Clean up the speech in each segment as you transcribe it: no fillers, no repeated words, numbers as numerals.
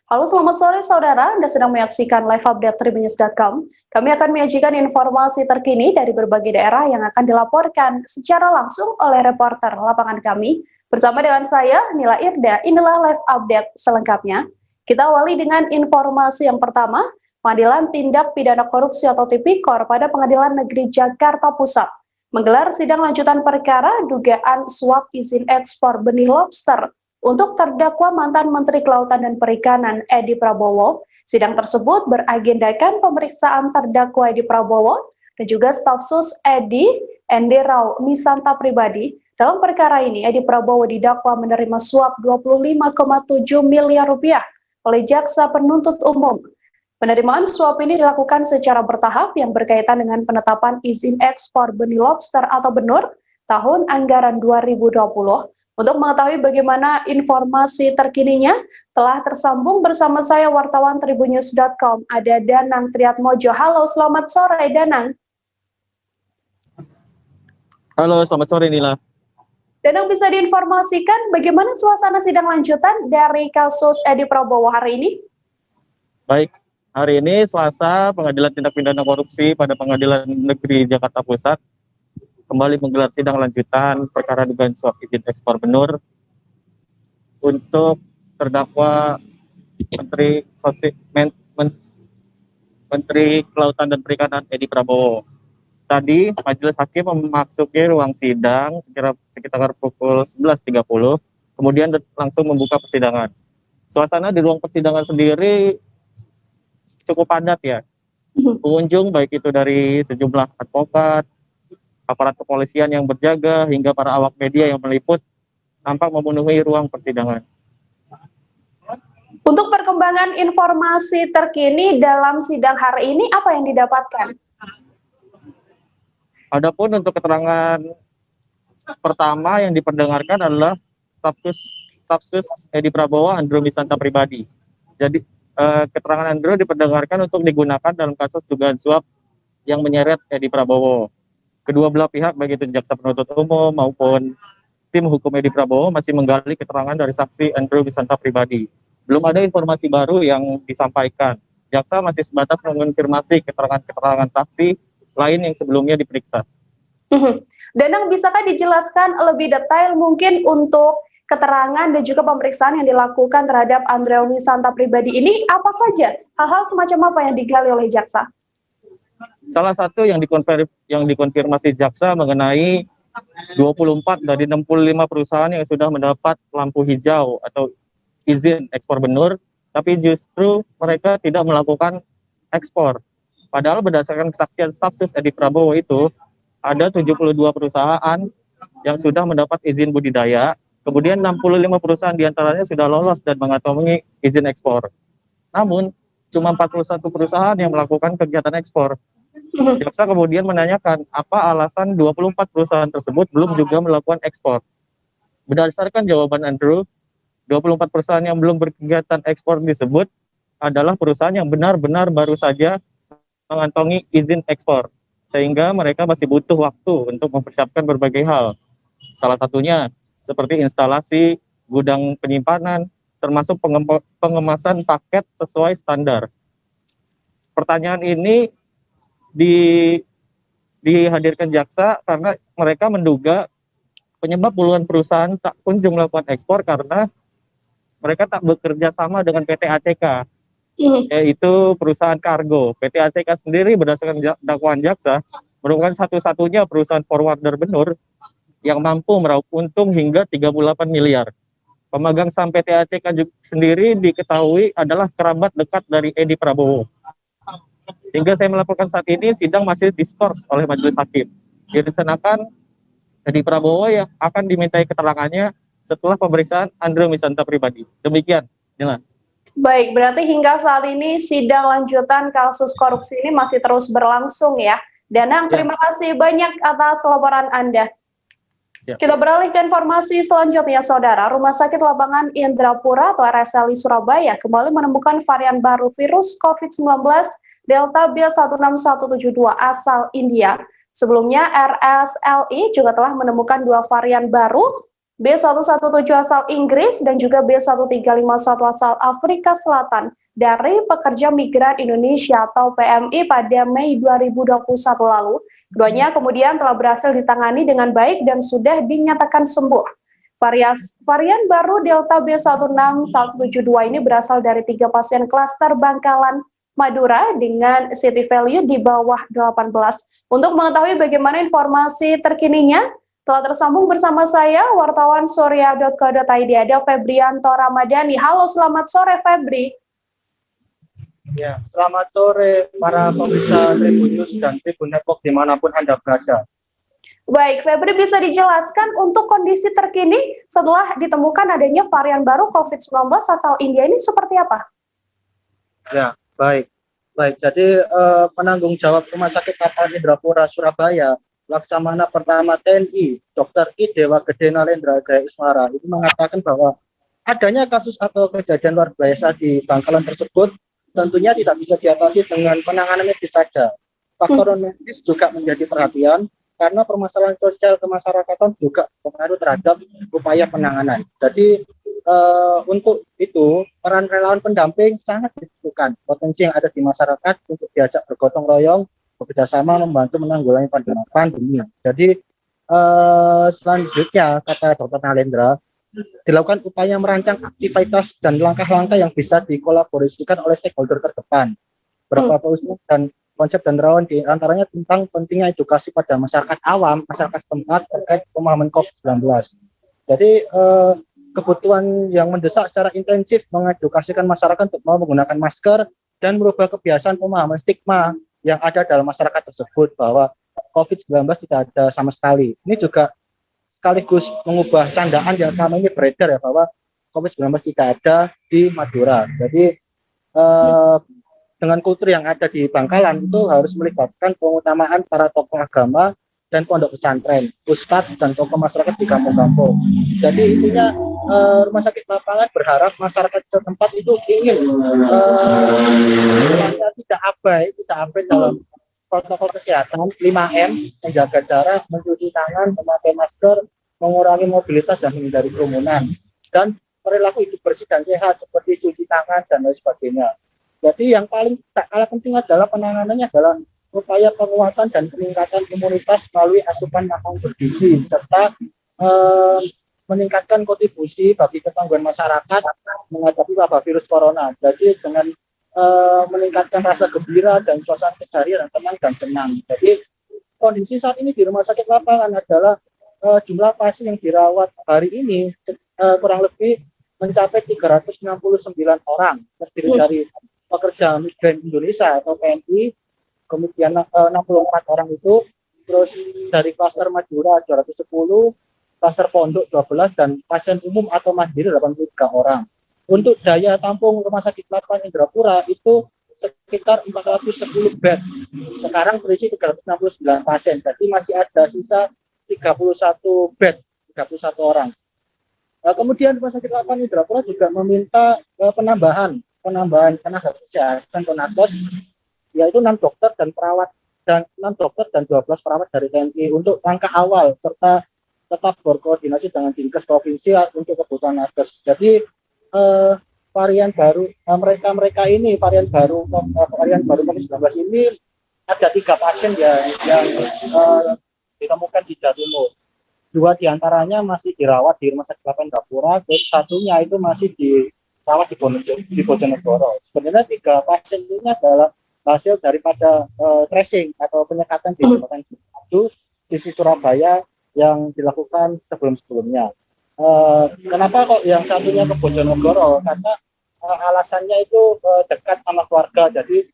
Halo, selamat sore saudara. Anda sedang menyaksikan live update tribunnews.com. Kami akan menyajikan informasi terkini dari berbagai daerah yang akan dilaporkan secara langsung oleh reporter lapangan kami. Bersama dengan saya, Nila Irda, inilah live update selengkapnya. Kita awali dengan informasi yang pertama, Pengadilan Tindak Pidana Korupsi atau Tipikor pada Pengadilan Negeri Jakarta Pusat menggelar sidang lanjutan perkara dugaan suap izin ekspor benih lobster untuk terdakwa mantan Menteri Kelautan dan Perikanan Edi Prabowo. Sidang tersebut beragendakan pemeriksaan terdakwa Edi Prabowo dan juga staf sus Edi Enderau Nisanta Pribadi. Dalam perkara ini, Edi Prabowo didakwa menerima suap 25,7 miliar rupiah oleh jaksa penuntut umum. Penerimaan suap ini dilakukan secara bertahap yang berkaitan dengan penetapan izin ekspor benih lobster atau benur tahun anggaran 2020. Untuk mengetahui bagaimana informasi terkininya, telah tersambung bersama saya wartawan tribunnews.com, ada Danang Triatmojo. Halo, selamat sore Danang. Halo, selamat sore Nila. Danang, bisa diinformasikan bagaimana suasana sidang lanjutan dari kasus Edi Prabowo hari ini? Baik, hari ini Selasa, Pengadilan Tindak Pidana Korupsi pada Pengadilan Negeri Jakarta Pusat kembali menggelar sidang lanjutan perkara dugaan suap izin ekspor benur untuk terdakwa Menteri Kelautan dan Perikanan Edi Prabowo. Tadi majelis hakim memasuki ruang sidang sekitar pukul 11.30, kemudian langsung membuka persidangan. Suasana di ruang persidangan sendiri cukup padat ya. Pengunjung baik itu dari sejumlah advokat, aparat kepolisian yang berjaga, hingga para awak media yang meliput tampak memenuhi ruang persidangan. Untuk perkembangan informasi terkini dalam sidang hari ini, apa yang didapatkan? Adapun untuk keterangan pertama yang diperdengarkan adalah staf sus Edi Prabowo Andrew Nisanta Pribadi. Jadi keterangan Andrew diperdengarkan untuk digunakan dalam kasus dugaan suap yang menyeret Edi Prabowo. Kedua belah pihak, baik itu jaksa penuntut umum maupun tim hukum Edi Prabowo, masih menggali keterangan dari saksi Andrew Nisanta Pribadi. Belum ada informasi baru yang disampaikan. Jaksa masih sebatas mengonfirmasi keterangan-keterangan saksi lain yang sebelumnya diperiksa. Danang, bisakah dijelaskan lebih detail mungkin untuk keterangan dan juga pemeriksaan yang dilakukan terhadap Andrew Nisanta Pribadi ini, apa saja hal-hal semacam apa yang digali oleh jaksa? Salah satu yang dikonfirmasi jaksa mengenai 24 dari 65 perusahaan yang sudah mendapat lampu hijau atau izin ekspor benur, tapi justru mereka tidak melakukan ekspor. Padahal berdasarkan kesaksian staf sus Edi Prabowo itu, ada 72 perusahaan yang sudah mendapat izin budidaya, kemudian 65 perusahaan diantaranya sudah lolos dan mengantongi izin ekspor. Namun, cuma 41 perusahaan yang melakukan kegiatan ekspor. Jaksa kemudian menanyakan apa alasan 24 perusahaan tersebut belum juga melakukan ekspor. Berdasarkan jawaban Andrew, 24 perusahaan yang belum berkegiatan ekspor disebut adalah perusahaan yang benar-benar baru saja mengantongi izin ekspor, sehingga mereka masih butuh waktu untuk mempersiapkan berbagai hal. Salah satunya seperti instalasi gudang penyimpanan, termasuk pengemasan paket sesuai standar. Pertanyaan ini dihadirkan jaksa karena mereka menduga penyebab puluhan perusahaan tak kunjung melakukan ekspor karena mereka tak bekerja sama dengan PT ACK, yaitu perusahaan kargo. PT ACK sendiri berdasarkan dakwaan jaksa merupakan satu-satunya perusahaan forwarder benur yang mampu meraup untung hingga 38 miliar. Pemegang saham PT ACK sendiri diketahui adalah kerabat dekat dari Edi Prabowo. Hingga saya melaporkan saat ini, sidang masih diskors oleh majelis hakim. Direncanakan Edi Prabowo yang akan dimintai keterangannya setelah pemeriksaan Andrew Nisanta Pribadi. Demikian, Nila. Baik, berarti hingga saat ini sidang lanjutan kasus korupsi ini masih terus berlangsung ya. Danang, terima kasih banyak atas laporan Anda. Siap. Kita beralih ke informasi selanjutnya, Saudara. Rumah Sakit Lapangan Indrapura atau RSLI Surabaya kembali menemukan varian baru virus COVID-19 Delta B16172 asal India. Sebelumnya RSLI juga telah menemukan 2 varian baru B117 asal Inggris dan juga B1351 asal Afrika Selatan dari pekerja migran Indonesia atau PMI pada Mei 2021 lalu. Keduanya kemudian telah berhasil ditangani dengan baik dan sudah dinyatakan sembuh. Varian baru Delta B16172 ini berasal dari 3 pasien klaster Bangkalan, Madura dengan city value di bawah 18. Untuk mengetahui bagaimana informasi terkininya, telah tersambung bersama saya, wartawan surya.co.id, ada Febrianto Ramadhani. Halo, selamat sore Febri. Ya, selamat sore para pemirsa Tribun News dan Tribun Network dimanapun Anda berada. Baik, Febri bisa dijelaskan untuk kondisi terkini setelah ditemukan adanya varian baru COVID-19 asal India ini seperti apa? Ya, baik. Jadi penanggung jawab Rumah Sakit Lapangan Indrapura Surabaya, Laksamana Pertama TNI, Dr. I Dewa Gede Nalendra Jaya Ismara, itu mengatakan bahwa adanya kasus atau kejadian luar biasa di Bangkalan tersebut tentunya tidak bisa diatasi dengan penanganan medis saja. Faktor medis juga menjadi perhatian karena permasalahan sosial kemasyarakatan juga berpengaruh terhadap upaya penanganan. Jadi untuk itu peran relawan pendamping sangat dibutuhkan. Potensi yang ada di masyarakat untuk diajak bergotong royong bekerjasama membantu menanggulangi pandemi. Jadi selanjutnya kata Dr. Nalendra, dilakukan upaya merancang aktivitas dan langkah-langkah yang bisa dikolaborasikan oleh stakeholder terdepan. Beberapa usul dan konsep dan relawan di antaranya tentang pentingnya edukasi pada masyarakat awam, masyarakat setempat terkait pemahaman COVID-19. Jadi kebutuhan yang mendesak secara intensif mengedukasikan masyarakat untuk mau menggunakan masker dan merubah kebiasaan pemahaman stigma yang ada dalam masyarakat tersebut bahwa COVID-19 tidak ada sama sekali. Ini juga sekaligus mengubah candaan yang selama ini beredar ya bahwa COVID-19 tidak ada di Madura. Jadi dengan kultur yang ada di Bangkalan itu harus melibatkan pengutamaan para tokoh agama dan pondok pesantren, ustadz dan tokoh masyarakat di kampung-kampung. Jadi intinya Rumah Sakit Lapangan berharap masyarakat setempat itu ingin tidak abai dalam protokol kesehatan 5M, menjaga jarak, mencuci tangan, memakai masker, mengurangi mobilitas dan menghindari kerumunan, dan perilaku hidup bersih dan sehat seperti cuci tangan dan lain sebagainya. Jadi yang paling tak kalah penting adalah penanganannya adalah upaya penguatan dan peningkatan imunitas melalui asupan makanan bergizi serta meningkatkan kontribusi bagi ketangguhan masyarakat menghadapi wabah virus corona. Jadi dengan meningkatkan rasa gembira dan suasana keseharian yang tenang dan senang. Jadi kondisi saat ini di Rumah Sakit Lapangan adalah jumlah pasien yang dirawat hari ini kurang lebih mencapai 369 orang, terdiri dari pekerja migran Indonesia atau PMI, kemudian 64 orang itu, terus dari klaster Madura 210, klaster Pondok 12, dan pasien umum atau mandiri 83 orang. Untuk daya tampung Rumah Sakit Lapangan Indrapura itu sekitar 410 bed. Sekarang berisi 369 pasien, jadi masih ada sisa 31 bed, 31 orang. Kemudian Rumah Sakit Lapangan Indrapura juga meminta penambahan tenaga kesehatan tenaga, yaitu 6 dokter dan perawat dan 12 perawat dari TNI untuk langkah awal serta tetap berkoordinasi dengan Dinkes provinsi untuk kebutuhan nakes. Jadi varian baru varian baru COVID-19 ini ada 3 pasien yang ditemukan di Jawa Timur. 2 diantaranya masih dirawat di Rumah Sakit Lapangan Indrapura, dan satunya itu masih dirawat di Bojonegoro. Sebenarnya 3 pasien ini adalah hasil daripada tracing atau penyekatan di Jembatan Batu di Surabaya yang dilakukan sebelum-sebelumnya. Kenapa kok yang satunya ke Bojonegoro? Karena alasannya itu dekat sama keluarga, jadi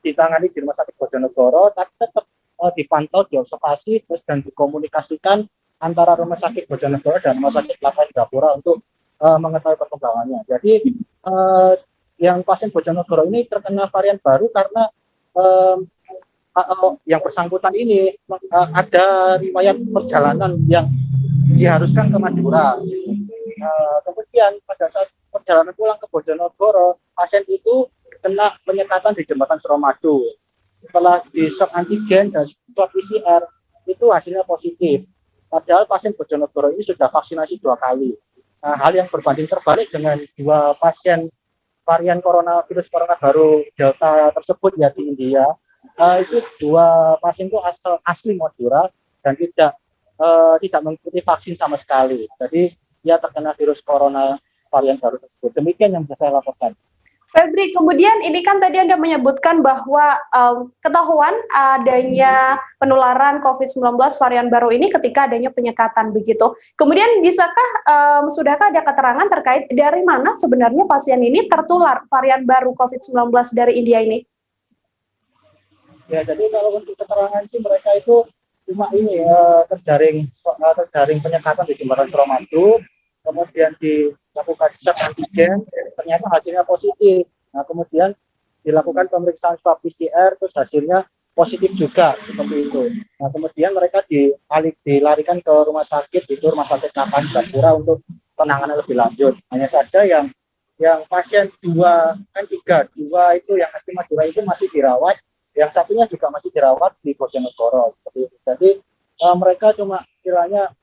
ditangani di Rumah Sakit Bojonegoro, tapi tetap dipantau, diobservasi, terus dan dikomunikasikan antara Rumah Sakit Bojonegoro dan Rumah Sakit Lapangan Indrapura untuk mengetahui perkembangannya. Jadi yang pasien Bojonegoro ini terkena varian baru karena yang bersangkutan ini ada riwayat perjalanan yang diharuskan ke Madura. Kemudian pada saat perjalanan pulang ke Bojonegoro, pasien itu kena penyekatan di Jembatan Suramadu. Setelah di swab antigen dan swab PCR itu hasilnya positif. Padahal pasien Bojonegoro ini sudah vaksinasi 2 kali. Nah, hal yang berbanding terbalik dengan 2 pasien varian virus corona baru Delta tersebut ya di India, itu 2 pasien itu asli Madura dan tidak mengikuti vaksin sama sekali. Jadi dia terkena virus corona varian baru tersebut. Demikian yang bisa saya laporkan. Febri, kemudian ini kan tadi Anda menyebutkan bahwa ketahuan adanya penularan COVID-19 varian baru ini ketika adanya penyekatan begitu. Kemudian sudahkah ada keterangan terkait dari mana sebenarnya pasien ini tertular varian baru COVID-19 dari India ini? Ya, jadi kalau untuk keterangan sih mereka itu cuma ini terjaring penyekatan di Jembatan Suramadu, kemudian dilakukan swab antigen, ternyata hasilnya positif. Nah, kemudian dilakukan pemeriksaan swab PCR, terus hasilnya positif juga, seperti itu. Nah, kemudian mereka dilarikan ke rumah sakit, itu Rumah Sakit Lapangan Jayapura untuk penanganan lebih lanjut. Hanya saja yang pasien 2 itu yang asli Madura itu masih dirawat, yang satunya juga masih dirawat di Bojonegoro, seperti itu. Jadi mereka cuma istilahnya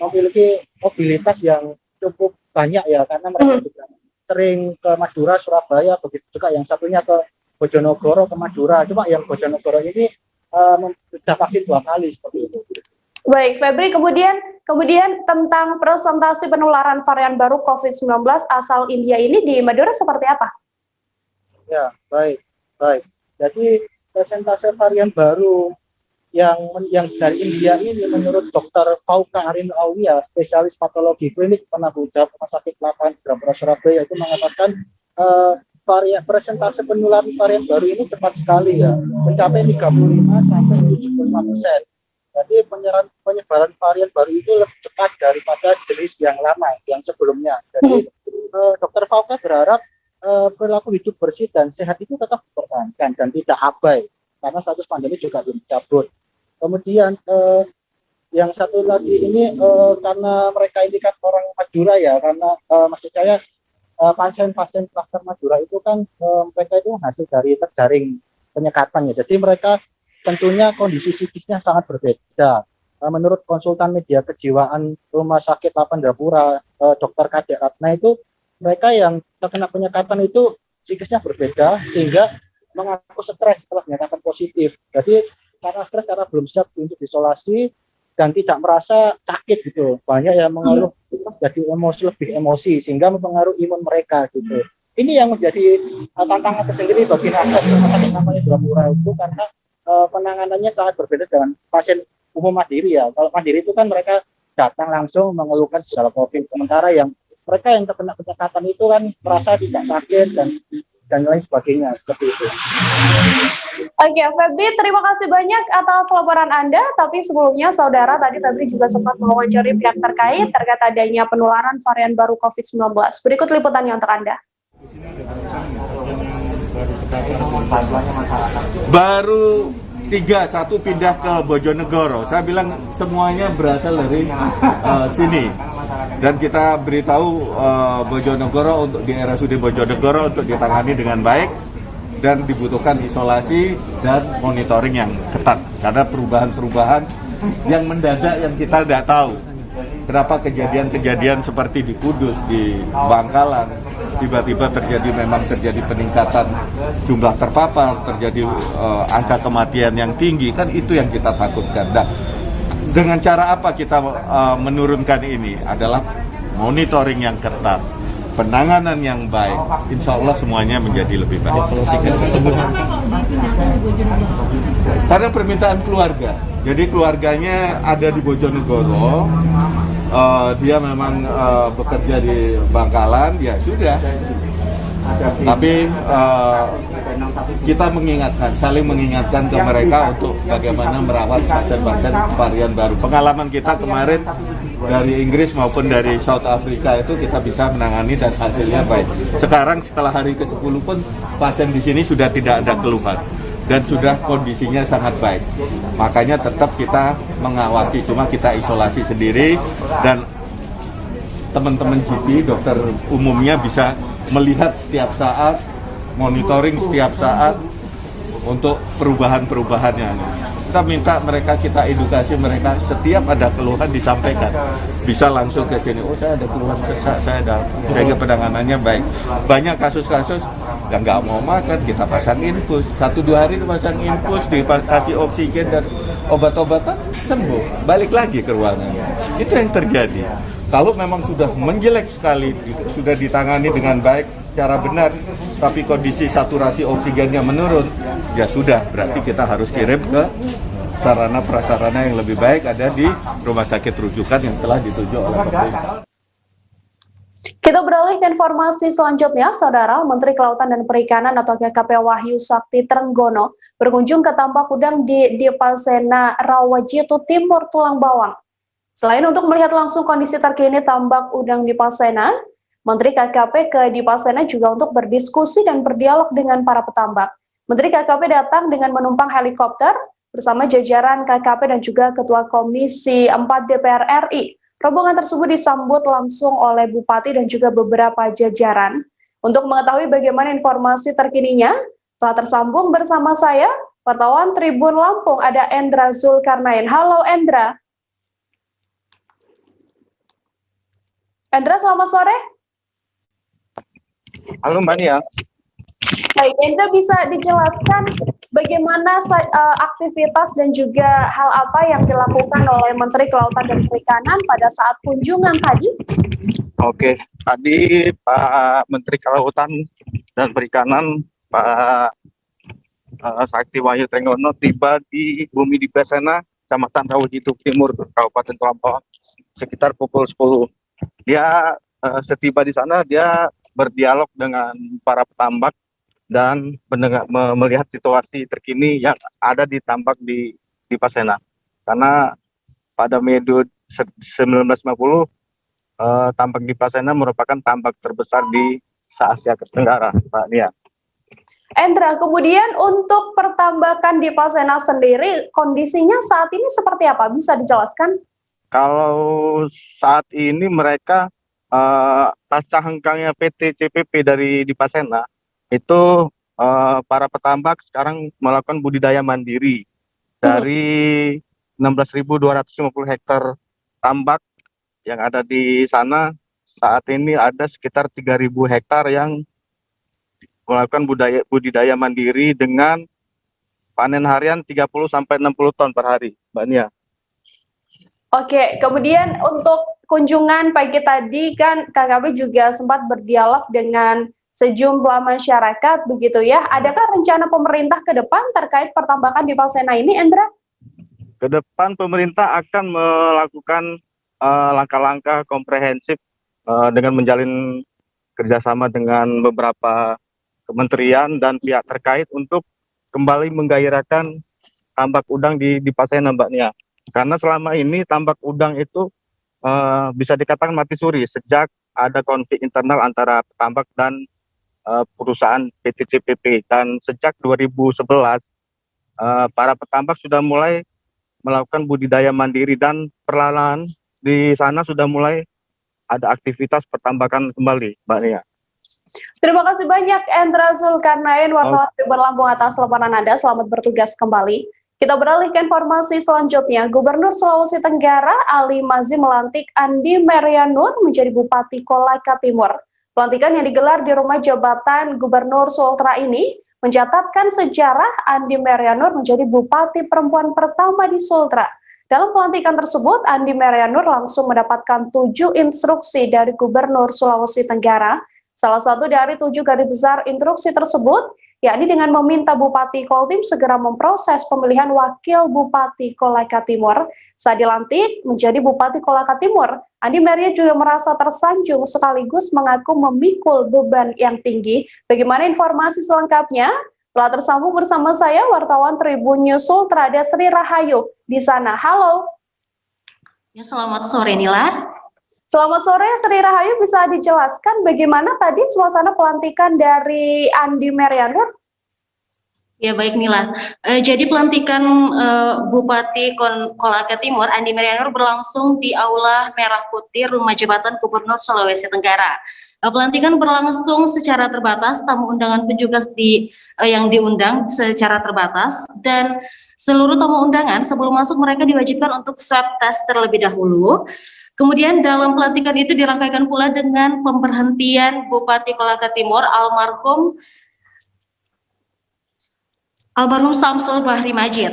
memiliki mobilitas yang cukup banyak ya, karena mereka juga sering ke Madura, Surabaya, begitu juga yang satunya ke Bojonegoro, ke Madura. Cuma yang Bojonegoro ini sudah vaksin 2 kali, seperti itu. Baik, Febri, kemudian tentang presentasi penularan varian baru COVID-19 asal India ini di Madura seperti apa? Ya, baik. Jadi presentase varian baru yang dari India ini menurut Dr. Fauka Arin Aulia, spesialis patologi klinik penanggung jawab Rumah Sakit Lapangan Jayapura Surabaya, itu mengatakan persentase penularan varian baru ini cepat sekali ya, mencapai 35 sampai 75%. Jadi penyebaran varian baru itu lebih cepat daripada jenis yang lama, yang sebelumnya. Jadi Dr. Fauka berharap perilaku hidup bersih dan sehat itu tetap dipertahankan dan tidak abai, karena status pandemi juga belum dicabut. Kemudian yang satu lagi ini karena mereka ini kan orang Madura ya, karena maksud saya pasien-pasien klaster Madura itu kan mereka itu hasil dari terjaring penyekatan ya. Jadi mereka tentunya kondisi psikisnya sangat berbeda. Menurut konsultan media kejiwaan Rumah Sakit Lapangan Jayapura, Dr. Kadek Ratna, itu mereka yang terkena penyekatan itu psikisnya berbeda sehingga mengaku stres setelah dinyatakan positif. Jadi karena stres, karena belum siap untuk isolasi dan tidak merasa sakit gitu. Banyak yang mengeluh jadi lebih emosi sehingga mempengaruhi imun mereka gitu. Ini yang menjadi tantangan tersendiri bagi nakes Rumah Sakit Lapangan Jayapura itu, karena penanganannya sangat berbeda dengan pasien umum mandiri ya. Kalau mandiri itu kan mereka datang langsung mengeluhkan gejala COVID, sementara yang mereka yang terkena penyekatan itu kan merasa tidak sakit dan lain sebagainya, seperti itu. Oke, Febri, terima kasih banyak atas laporan Anda. Tapi sebelumnya, saudara, tadi Febri juga sempat mewawancari pihak terkait adanya penularan varian baru COVID-19. Berikut liputannya untuk Anda. Baru 1 pindah ke Bojonegoro. Saya bilang semuanya berasal dari sini. Dan kita beritahu Bojonegoro untuk di RSUD Bojonegoro untuk ditangani dengan baik dan dibutuhkan isolasi dan monitoring yang ketat karena perubahan-perubahan yang mendadak yang kita tidak tahu. Kenapa kejadian-kejadian seperti di Kudus, di Bangkalan, tiba-tiba memang terjadi peningkatan jumlah terpapar, terjadi angka kematian yang tinggi, kan itu yang kita takutkan. Dan dengan cara apa kita menurunkan ini adalah monitoring yang ketat, penanganan yang baik, insya Allah semuanya menjadi lebih baik. Karena permintaan keluarga, jadi keluarganya ada di Bojonegoro, dia memang bekerja di Bangkalan, ya sudah. Tapi kita saling mengingatkan ke mereka untuk bagaimana merawat pasien-pasien varian baru. Pengalaman kita kemarin dari Inggris maupun dari South Africa itu kita bisa menangani dan hasilnya baik. Sekarang setelah hari ke-10 pun pasien di sini sudah tidak ada keluhan dan sudah kondisinya sangat baik. Makanya tetap kita mengawasi, cuma kita isolasi sendiri dan teman-teman GP, dokter umumnya bisa melihat setiap saat, monitoring setiap saat untuk perubahan-perubahannya. kita minta mereka, kita edukasi mereka, setiap ada keluhan disampaikan, bisa langsung ke sini, oh saya ada keluhan sesak, saya ada, sehingga penanganannya baik. Banyak kasus-kasus yang nggak mau makan, kita pasang infus, 1-2 hari dipasang infus, dikasih oksigen dan obat-obatan, sembuh, balik lagi ke ruangan. Itu yang terjadi. Kalau memang sudah menjelek sekali, sudah ditangani dengan baik, cara benar, tapi kondisi saturasi oksigennya menurun, ya sudah, berarti kita harus kirim ke sarana prasarana yang lebih baik ada di rumah sakit rujukan yang telah ditunjuk oleh pemerintah. Kita beralih ke informasi selanjutnya, Saudara. Menteri Kelautan dan Perikanan atau KKP Wahyu Sakti Trenggono berkunjung ke tambak udang di Dipasena Rawajitu Timur, Tulang Bawang. Selain untuk melihat langsung kondisi terkini tambak udang Dipasena, Menteri KKP ke Dipasena juga untuk berdiskusi dan berdialog dengan para petambak. Menteri KKP datang dengan menumpang helikopter bersama jajaran KKP dan juga Ketua Komisi 4 DPR RI. Rombongan tersebut disambut langsung oleh Bupati dan juga beberapa jajaran. Untuk mengetahui bagaimana informasi terkininya, telah tersambung bersama saya, wartawan Tribun Lampung, ada Endra Zulkarnain. Halo Endra. Endra, selamat sore. Halo Mbak Nia. Baik, Endra bisa dijelaskan bagaimana aktivitas dan juga hal apa yang dilakukan oleh Menteri Kelautan dan Perikanan pada saat kunjungan tadi? Oke, tadi Pak Menteri Kelautan dan Perikanan Pak Sakti Wahyu Trenggono tiba di Bumi Dipasena, Kecamatan Rawajitu Timur, Kabupaten Tulang Bawang, sekitar pukul 10. Dia setiba di sana, dia berdialog dengan para petambak dan melihat situasi terkini yang ada di tambak di Dipasena. Karena pada Mei 1950, tambak Dipasena merupakan tambak terbesar di se-Asia Tenggara, Pak Nia. Endra, kemudian untuk pertambakan Dipasena sendiri, kondisinya saat ini seperti apa? Bisa dijelaskan? Kalau saat ini mereka pasca hengkangnya PT CPP dari Dipasena itu para petambak sekarang melakukan budidaya mandiri dari 16.250 hektar tambak yang ada di sana. Saat ini ada sekitar 3.000 hektar yang melakukan budidaya mandiri dengan panen harian 30-60 ton per hari, Mbak Nia. Oke, kemudian untuk kunjungan pagi tadi kan KKP juga sempat berdialog dengan sejumlah masyarakat begitu ya. Adakah rencana pemerintah ke depan terkait pertambakan di Dipasena ini, Endra? Ke depan pemerintah akan melakukan langkah-langkah komprehensif dengan menjalin kerjasama dengan beberapa kementerian dan pihak terkait untuk kembali menggairahkan tambak udang di Dipasena, Mbak Nia. Karena selama ini tambak udang itu bisa dikatakan mati suri sejak ada konflik internal antara petambak dan perusahaan PT CPP. Dan sejak 2011 para petambak sudah mulai melakukan budidaya mandiri dan perlahan di sana sudah mulai ada aktivitas pertambakan kembali, Mbak Nia. Terima kasih banyak Endra Zulkarnain, wartawan Tribun Lampung atas laporan Anda. Selamat bertugas kembali. Kita beralih ke informasi selanjutnya. Gubernur Sulawesi Tenggara Ali Mazim melantik Andi Merianur menjadi Bupati Kolaka Timur. Pelantikan yang digelar di rumah jabatan Gubernur Sultra ini mencatatkan sejarah Andi Merianur menjadi Bupati perempuan pertama di Sultra. Dalam pelantikan tersebut, Andi Merianur langsung mendapatkan 7 instruksi dari Gubernur Sulawesi Tenggara. Salah satu dari 7 garis besar instruksi tersebut, yakni dengan meminta Bupati Koltim segera memproses pemilihan Wakil Bupati Kolaka Timur. Saat dilantik menjadi Bupati Kolaka Timur, Andi Merianur juga merasa tersanjung sekaligus mengaku memikul beban yang tinggi. Bagaimana informasi selengkapnya? Telah tersambung bersama saya, wartawan Tribun News Sultra, ada Sri Rahayu di sana. Halo. Ya, selamat sore Nila. Selamat sore Sri Rahayu, bisa dijelaskan bagaimana tadi suasana pelantikan dari Andi Merianur? Ya baik Nila, jadi pelantikan Bupati Kolaka Timur Andi Merianur berlangsung di Aula Merah Putih Rumah Jabatan Gubernur Sulawesi Tenggara. Pelantikan berlangsung secara terbatas, tamu undangan pun juga yang diundang secara terbatas, dan Seluruh tamu undangan sebelum masuk mereka diwajibkan untuk swab test terlebih dahulu. Kemudian dalam pelantikan itu dirangkaikan pula dengan pemberhentian Bupati Kolaka Timur almarhum Samsul Bahri Majid,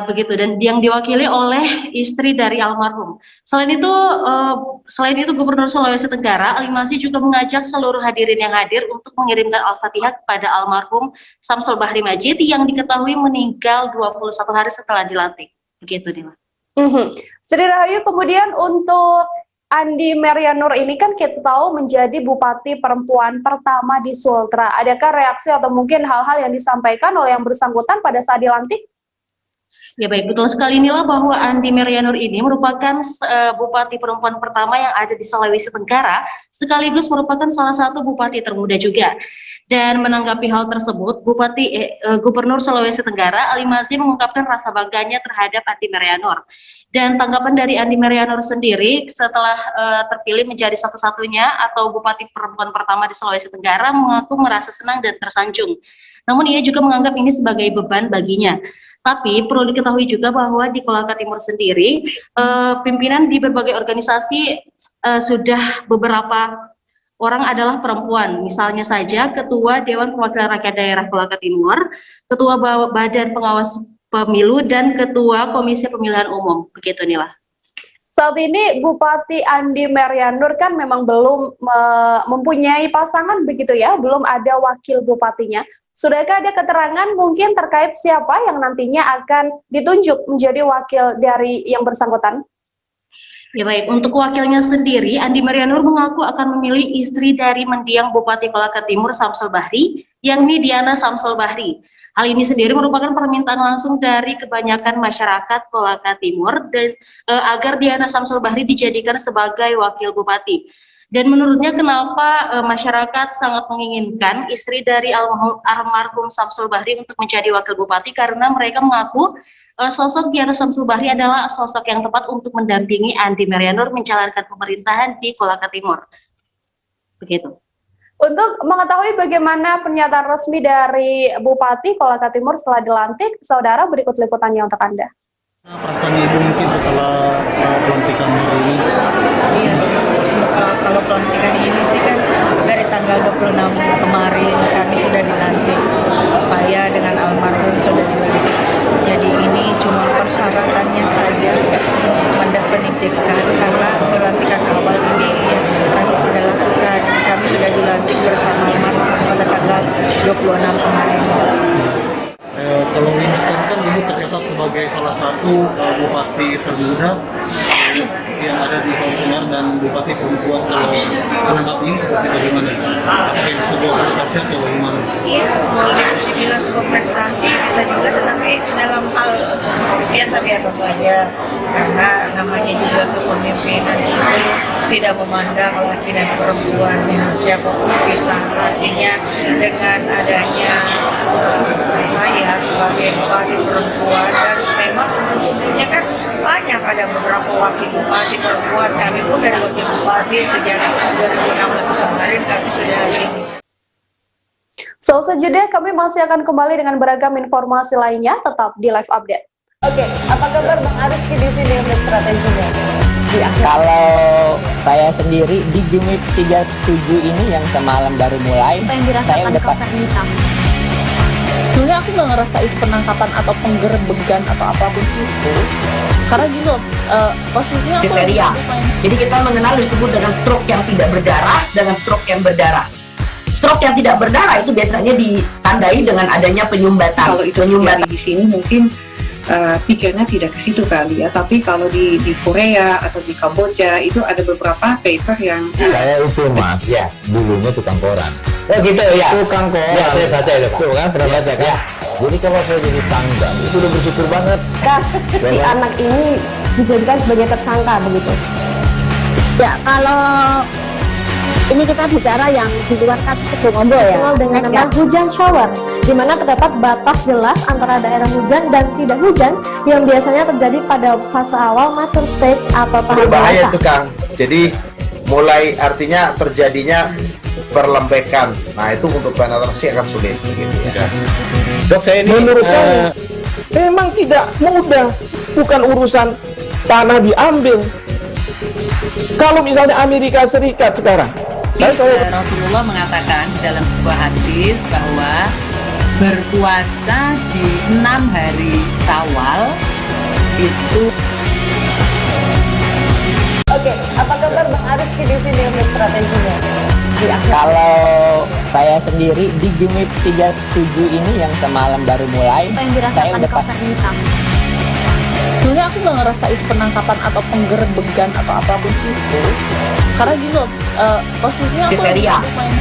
begitu, dan yang diwakili oleh istri dari almarhum. Selain itu Gubernur Sulawesi Tenggara Ali Masih juga mengajak seluruh hadirin yang hadir untuk mengirimkan Al-Fatihah kepada almarhum Samsul Bahri Majid yang diketahui meninggal 21 hari setelah dilantik. Begitu, Dila. Sri Rahayu, kemudian untuk Andi Marianur ini kan kita tahu menjadi bupati perempuan pertama di Sultra. Adakah reaksi atau mungkin hal-hal yang disampaikan oleh yang bersangkutan pada saat dilantik? Ya baik, betul sekali inilah bahwa Andi Marianur ini merupakan bupati perempuan pertama yang ada di Sulawesi Tenggara, sekaligus merupakan salah satu bupati termuda juga. Dan menanggapi hal tersebut, Gubernur Sulawesi Tenggara Ali Masih mengungkapkan rasa bangganya terhadap Andi Marianur. Dan tanggapan dari Andi Marianur sendiri setelah terpilih menjadi satu-satunya atau bupati perempuan pertama di Sulawesi Tenggara mengaku merasa senang dan tersanjung. Namun ia juga menganggap ini sebagai beban baginya. Tapi perlu diketahui juga bahwa di Kolaka Timur sendiri pimpinan di berbagai organisasi sudah beberapa orang adalah perempuan. Misalnya saja Ketua Dewan Perwakilan Rakyat Daerah Kolaka Timur, Ketua Badan Pengawas Pemilu, dan Ketua Komisi Pemilihan Umum. Begitu, Nila. Saat ini Bupati Andi Marianur kan memang belum mempunyai pasangan begitu ya, belum ada wakil bupatinya. Sudahkah ada keterangan mungkin terkait siapa yang nantinya akan ditunjuk menjadi wakil dari yang bersangkutan? Ya baik, untuk wakilnya sendiri, Andi Marianur mengaku akan memilih istri dari mendiang Bupati Kolaka Timur Samsul Bahri, yakni Diana Samsul Bahri. Hal ini sendiri merupakan permintaan langsung dari kebanyakan masyarakat Kolaka Timur dan agar Diana Samsul Bahri dijadikan sebagai wakil bupati. Dan menurutnya kenapa masyarakat sangat menginginkan istri dari almarhum Samsul Bahri untuk menjadi wakil bupati, karena mereka mengaku sosok Diana Samsul Bahri adalah sosok yang tepat untuk mendampingi Andi Marianur menjalankan pemerintahan di Kolaka Timur. Begitu. Untuk mengetahui bagaimana pernyataan resmi dari Bupati Kolaka Timur setelah dilantik, saudara, berikut liputannya untuk Anda. Perasaan Ibu mungkin setelah pelantikan hari ini? Iya, kalau pelantikan ini sih kan dari tanggal 26 kemarin kami sudah dilantik. Saya dengan almarhum sudah dilantik. Jadi ini cuma persyaratannya saja mendefinitifkan, karena pelantikan awal ini ya, kami sudah lakukan. Kami sudah dilantik bersama almarhum pada tanggal 26 kemarin. Kalau ini sekarang kan Ibu tercatat sebagai salah satu bupati termuda yang ada di Sulawesi Tenggara dan bupati perempuan. Kalau menanggapi ini seperti bagaimana? Apakah itu sebuah prestasi atau bagaimana? Iya, boleh dibilang sebuah prestasi, bisa juga, tetapi dalam hal biasa-biasa saja, karena namanya juga kepemimpinan itu tidak memandang laki dan perempuan, ya, siapapun bisa. Artinya dengan adanya saya sebagai bupati perempuan, dan memang sebelum-sebelumnya kan banyak ada beberapa wakil bupati perempuan, kami pun dari wakil bupati sejak 2016 kemarin kami sudah ini. So, sejenak kami masih akan kembali dengan beragam informasi lainnya, tetap di Live Update. Oke, apa kabar Bang Ariski di sini untuk strateginya? Kalau saya sendiri di Jumit 37 ini yang semalam baru mulai, saya udah pasti. Sebenarnya aku nggak ngerasa itu penangkapan atau penggerbegan atau apapun itu, karena gitu posisinya aku kriteria. Jadi kita mengenal disebut dengan stroke yang tidak berdarah dengan stroke yang berdarah. Stroke yang tidak berdarah itu biasanya ditandai dengan adanya penyumbatan. Kalau itu penyumbatan di sini mungkin pikirnya tidak ke situ kali ya, tapi kalau di Korea atau di Kamboja itu ada beberapa paper yang saya itu mas ya dulunya tukang koran. Oh gitu ya, tukang koran ya, saya baca itu tuh kan pernah baca kan ya. Jadi kalau saya jadi pangdam itu udah bersyukur banget si anak ini dijadikan sebagai tersangka begitu ya. Kalau ini kita bicara yang di luar kasus Situbondo ya, dengan nama hujan shower, di mana terdapat batas jelas antara daerah hujan dan tidak hujan yang biasanya terjadi pada fase awal mature stage atau tahap berbahaya itu Kang. Jadi mulai artinya terjadinya perlembekan. Nah itu untuk penetrasi akan sulit gitu ya. Dok, saya ini memang tidak mudah, bukan urusan tanah diambil. Kalau misalnya Amerika Serikat sekarang, Rasulullah mengatakan dalam sebuah hadis bahwa berpuasa di 6 hari Syawal itu. Oke, apa kabar Bang Arif di sini untuk strateginya? Kalau saya sendiri di Jumit 37 ini yang semalam baru mulai, saya udah pasti. Sebenarnya aku nggak ngerasain penangkapan atau penggerbegan atau apapun itu, karena gini loh, posisinya aku kriteria.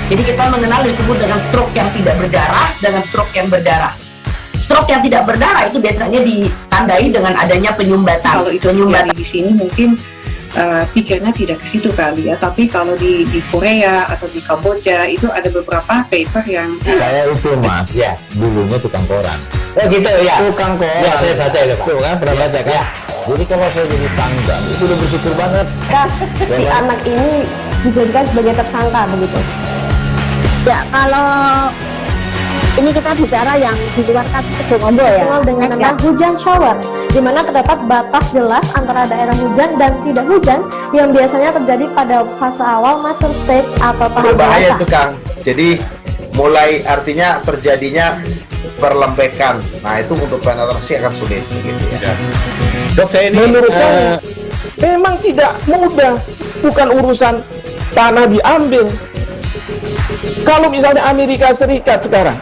Jadi kita mengenal disebut dengan stroke yang tidak berdarah dengan stroke yang berdarah. Stroke yang tidak berdarah itu biasanya ditandai dengan adanya penyumbatan. Kalau itu terjadi di sini mungkin pikirnya tidak ke situ kali ya, tapi kalau di Korea atau di Kamboja itu ada beberapa paper yang saya itu mas, ya dulunya tukang koran. Oh gitu ya, tukang koran. Ya saya baca itu pak. Tuh kan pernah baca kan? Ya. Jadi kalau saya jadi tanggang itu udah bersyukur banget. Si anak ini dijadikan sebagai tersangka begitu. Ya kalau ini kita bicara yang di luar kasus Sebongombol ya, dengan nama hujan shower, di mana terdapat batas jelas antara daerah hujan dan tidak hujan yang biasanya terjadi pada fase awal mature stage atau tahap berbahaya itu Kang. Jadi mulai artinya terjadinya perlembekan. Nah itu untuk penetrasi akan sulit gitu ya. Dok saya ini menurut saya memang tidak mudah, bukan urusan tanah diambil. Kalau misalnya Amerika Serikat sekarang,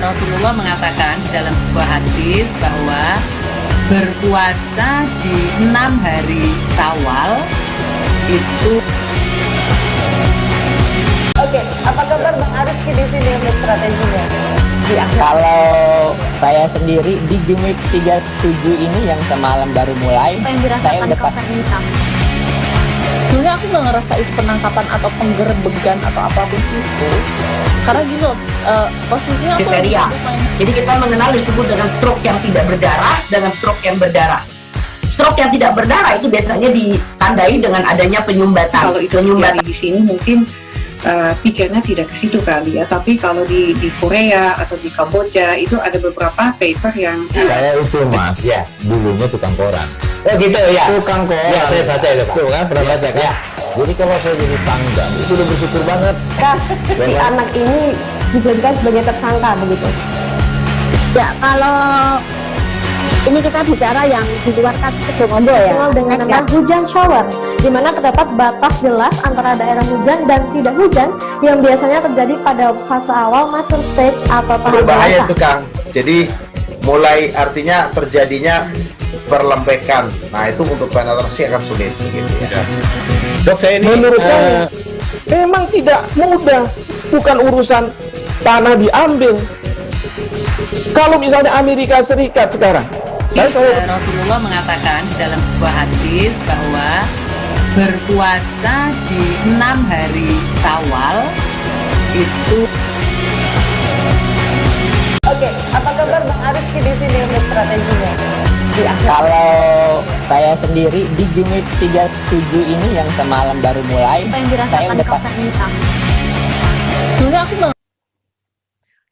Rasulullah mengatakan dalam sebuah hadis bahwa berpuasa di 6 hari Syawal itu. Oke, apa kabar Bang Arif di sini untuk strateginya? Kalau saya sendiri di Jumit 37 ini yang semalam baru mulai, saya udah pasti. Sebenarnya aku nggak ngerasain penangkapan atau penggerbegan atau apapun itu, karena gini loh, posisinya aku kriteria. Jadi kita mengenal disebut dengan stroke yang tidak berdarah dengan stroke yang berdarah. Stroke yang tidak berdarah itu biasanya ditandai dengan adanya penyumbatan. Kalau itu terjadi di sini mungkin pikirnya tidak ke situ kali ya, tapi kalau di Korea atau di Kamboja itu ada beberapa paper yang saya itu mas, ya dulunya tukang koran. Oh gitu ya, tukang koran. Ya saya baca itu pak. Tuh kan pernah baca kan? Ya. Jadi kalau saya jadi tanggang itu udah bersyukur banget. Si anak ini dijadikan sebagai tersangka begitu. Ya kalau ini kita bicara yang di luar kasus Sebongombol ya, dengan nama hujan shower, di mana terdapat batas jelas antara daerah hujan dan tidak hujan yang biasanya terjadi pada fase awal mature stage atau tahap berbahaya itu Kang. Jadi mulai artinya terjadinya perlembekan. Nah itu untuk penetrasi akan sulit gitu ya. Dok saya ini menurut saya memang tidak mudah, bukan urusan tanah diambil. Kalau misalnya Amerika Serikat sekarang, Rasulullah mengatakan dalam sebuah hadis bahwa berpuasa di 6 hari Syawal itu. Oke, apa kabar Bang Arif di sini untuk strateginya? Kalau saya sendiri di Jumit 37 ini yang semalam baru mulai, saya udah pasti. Sebenarnya aku nggak.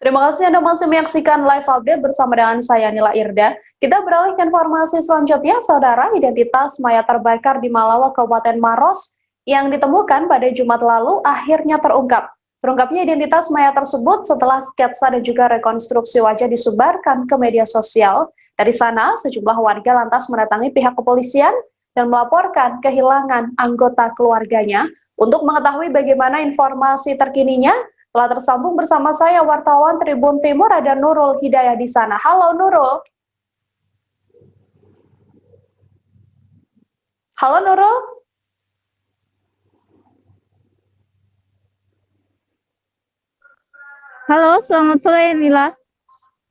Terima kasih Anda masih menyaksikan live update bersama dengan saya Nila Irda. Kita beralih ke informasi selanjutnya, saudara. Identitas mayat terbakar di Malawa, Kabupaten Maros yang ditemukan pada Jumat lalu akhirnya terungkap. Terungkapnya identitas mayat tersebut setelah sketsa dan juga rekonstruksi wajah disebarkan ke media sosial. Dari sana, sejumlah warga lantas mendatangi pihak kepolisian dan melaporkan kehilangan anggota keluarganya. Untuk mengetahui bagaimana informasi terkininya, telah tersambung bersama saya wartawan Tribun Timur ada Nurul Hidayah di sana. Halo Nurul. Halo Nurul. Halo, selamat sore Nila.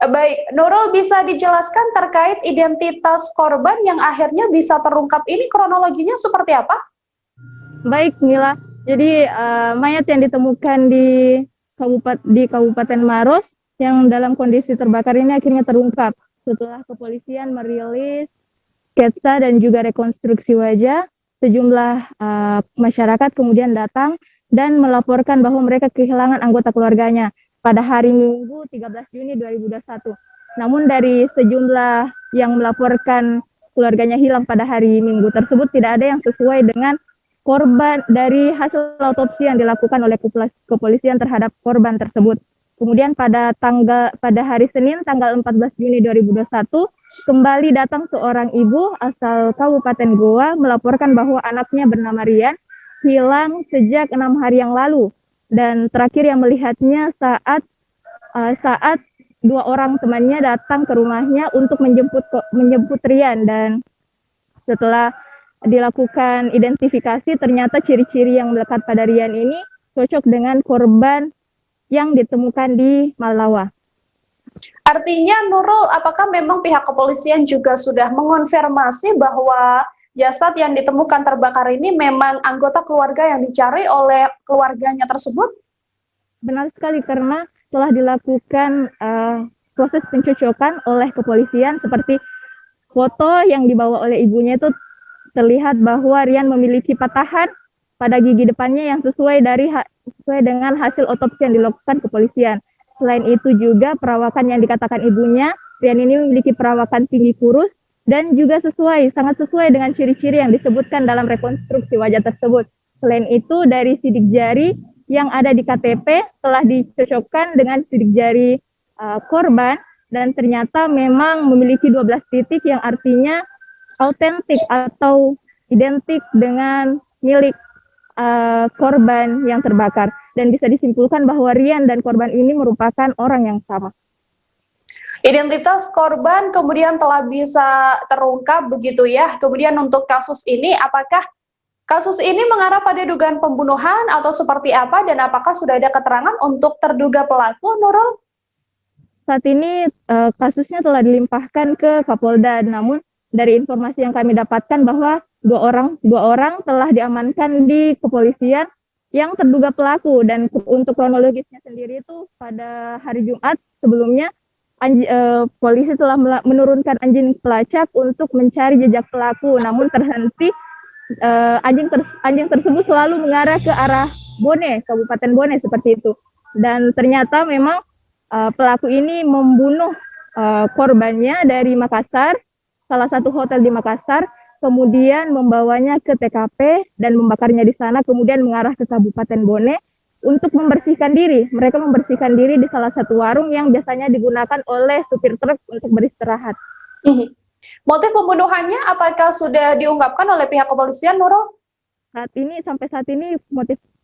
Baik, Nurul bisa dijelaskan terkait identitas korban yang akhirnya bisa terungkap ini kronologinya seperti apa? Baik Nila, jadi mayat yang ditemukan di Kabupaten Maros yang dalam kondisi terbakar ini akhirnya terungkap setelah kepolisian merilis sketsa dan juga rekonstruksi wajah. Sejumlah masyarakat kemudian datang dan melaporkan bahwa mereka kehilangan anggota keluarganya pada hari Minggu 13 Juni 2021. Namun dari sejumlah yang melaporkan keluarganya hilang pada hari Minggu tersebut tidak ada yang sesuai dengan korban dari hasil autopsi yang dilakukan oleh kepolisian terhadap korban tersebut. Kemudian pada hari Senin tanggal 14 Juni 2021 kembali datang seorang ibu asal Kabupaten Goa melaporkan bahwa anaknya bernama Rian hilang sejak 6 hari yang lalu, dan terakhir yang melihatnya saat dua orang temannya datang ke rumahnya untuk menjemput Rian, dan setelah dilakukan identifikasi ternyata ciri-ciri yang melekat pada Rian ini cocok dengan korban yang ditemukan di Malawa. Artinya Nurul, apakah memang pihak kepolisian juga sudah mengonfirmasi bahwa jasad yang ditemukan terbakar ini memang anggota keluarga yang dicari oleh keluarganya tersebut? Benar sekali, karena telah dilakukan proses pencocokan oleh kepolisian, seperti foto yang dibawa oleh ibunya itu terlihat bahwa Rian memiliki patahan pada gigi depannya yang sesuai dengan hasil otopsi yang dilakukan kepolisian. Selain itu juga perawakan yang dikatakan ibunya, Rian ini memiliki perawakan tinggi kurus dan juga sangat sesuai dengan ciri-ciri yang disebutkan dalam rekonstruksi wajah tersebut. Selain itu dari sidik jari yang ada di KTP telah dicocokkan dengan sidik jari korban, dan ternyata memang memiliki 12 titik yang artinya autentik atau identik dengan milik korban yang terbakar, dan bisa disimpulkan bahwa Rian dan korban ini merupakan orang yang sama. Identitas korban kemudian telah bisa terungkap begitu ya. Kemudian untuk kasus ini, apakah kasus ini mengarah pada dugaan pembunuhan atau seperti apa, dan apakah sudah ada keterangan untuk terduga pelaku, Nurul? Saat ini kasusnya telah dilimpahkan ke Kapolda, namun dari informasi yang kami dapatkan bahwa dua orang telah diamankan di kepolisian yang terduga pelaku, dan untuk kronologisnya sendiri itu pada hari Jumat sebelumnya polisi telah menurunkan anjing pelacak untuk mencari jejak pelaku, namun terhenti. Anjing tersebut selalu mengarah ke arah Bone, Kabupaten Bone seperti itu, dan ternyata memang pelaku ini membunuh korbannya dari Makassar, salah satu hotel di Makassar, kemudian membawanya ke TKP dan membakarnya di sana, kemudian mengarah ke Kabupaten Bone untuk membersihkan diri. Mereka membersihkan diri di salah satu warung yang biasanya digunakan oleh supir truk untuk beristirahat. Motif pembunuhannya apakah sudah diungkapkan oleh pihak kepolisian, Nurul? Sampai saat ini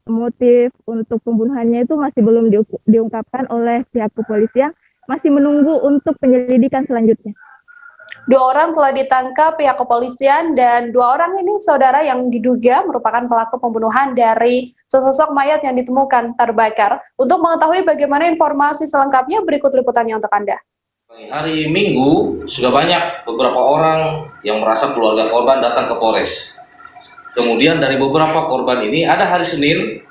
motif untuk pembunuhannya itu masih belum diungkapkan oleh pihak kepolisian, masih menunggu untuk penyelidikan selanjutnya. 2 orang telah ditangkap pihak kepolisian, dan 2 orang ini saudara yang diduga merupakan pelaku pembunuhan dari sesosok mayat yang ditemukan terbakar. Untuk mengetahui bagaimana informasi selengkapnya, berikut liputannya untuk Anda. Hari Minggu sudah banyak beberapa orang yang merasa keluarga korban datang ke Polres. Kemudian dari beberapa korban ini ada hari Senin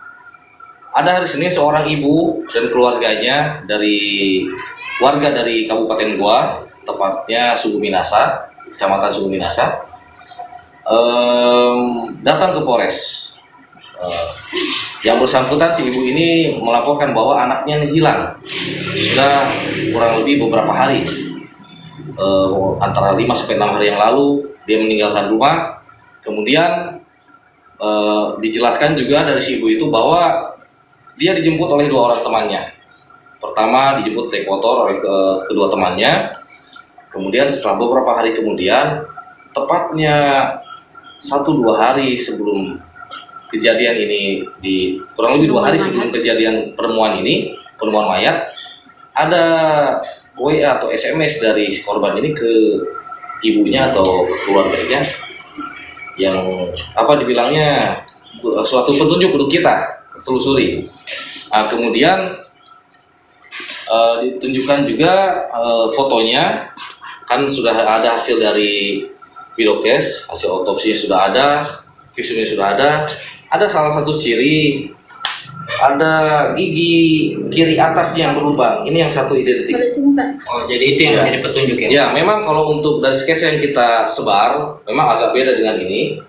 seorang ibu dan keluarganya warga dari Kabupaten Goa, tepatnya Suku Minasa, Kecamatan Suku Minasa, datang ke Polres. Yang bersangkutan si ibu ini melaporkan bahwa anaknya hilang sudah kurang lebih beberapa hari, antara 5-6 hari yang lalu dia meninggalkan rumah. Kemudian dijelaskan juga dari si ibu itu bahwa dia dijemput oleh 2 orang temannya. Pertama dijemput naik motor oleh kedua temannya. Kemudian setelah beberapa hari kemudian, tepatnya 1-2 hari sebelum kejadian ini, kurang lebih 2 hari sebelum kejadian penemuan mayat, ada WA atau SMS dari si korban ini ke ibunya atau ke keluarganya, yang dibilangnya suatu petunjuk untuk kita telusuri. Nah, kemudian ditunjukkan juga fotonya, kan sudah ada hasil dari Bidokes, hasil otopsinya sudah ada, visumnya sudah ada salah satu ciri, ada gigi kiri atasnya yang berlubang, ini yang satu identik. Oh, jadi itu yang jadi petunjuk ya? Ya, memang kalau untuk dari sketsa yang kita sebar, memang agak beda dengan ini.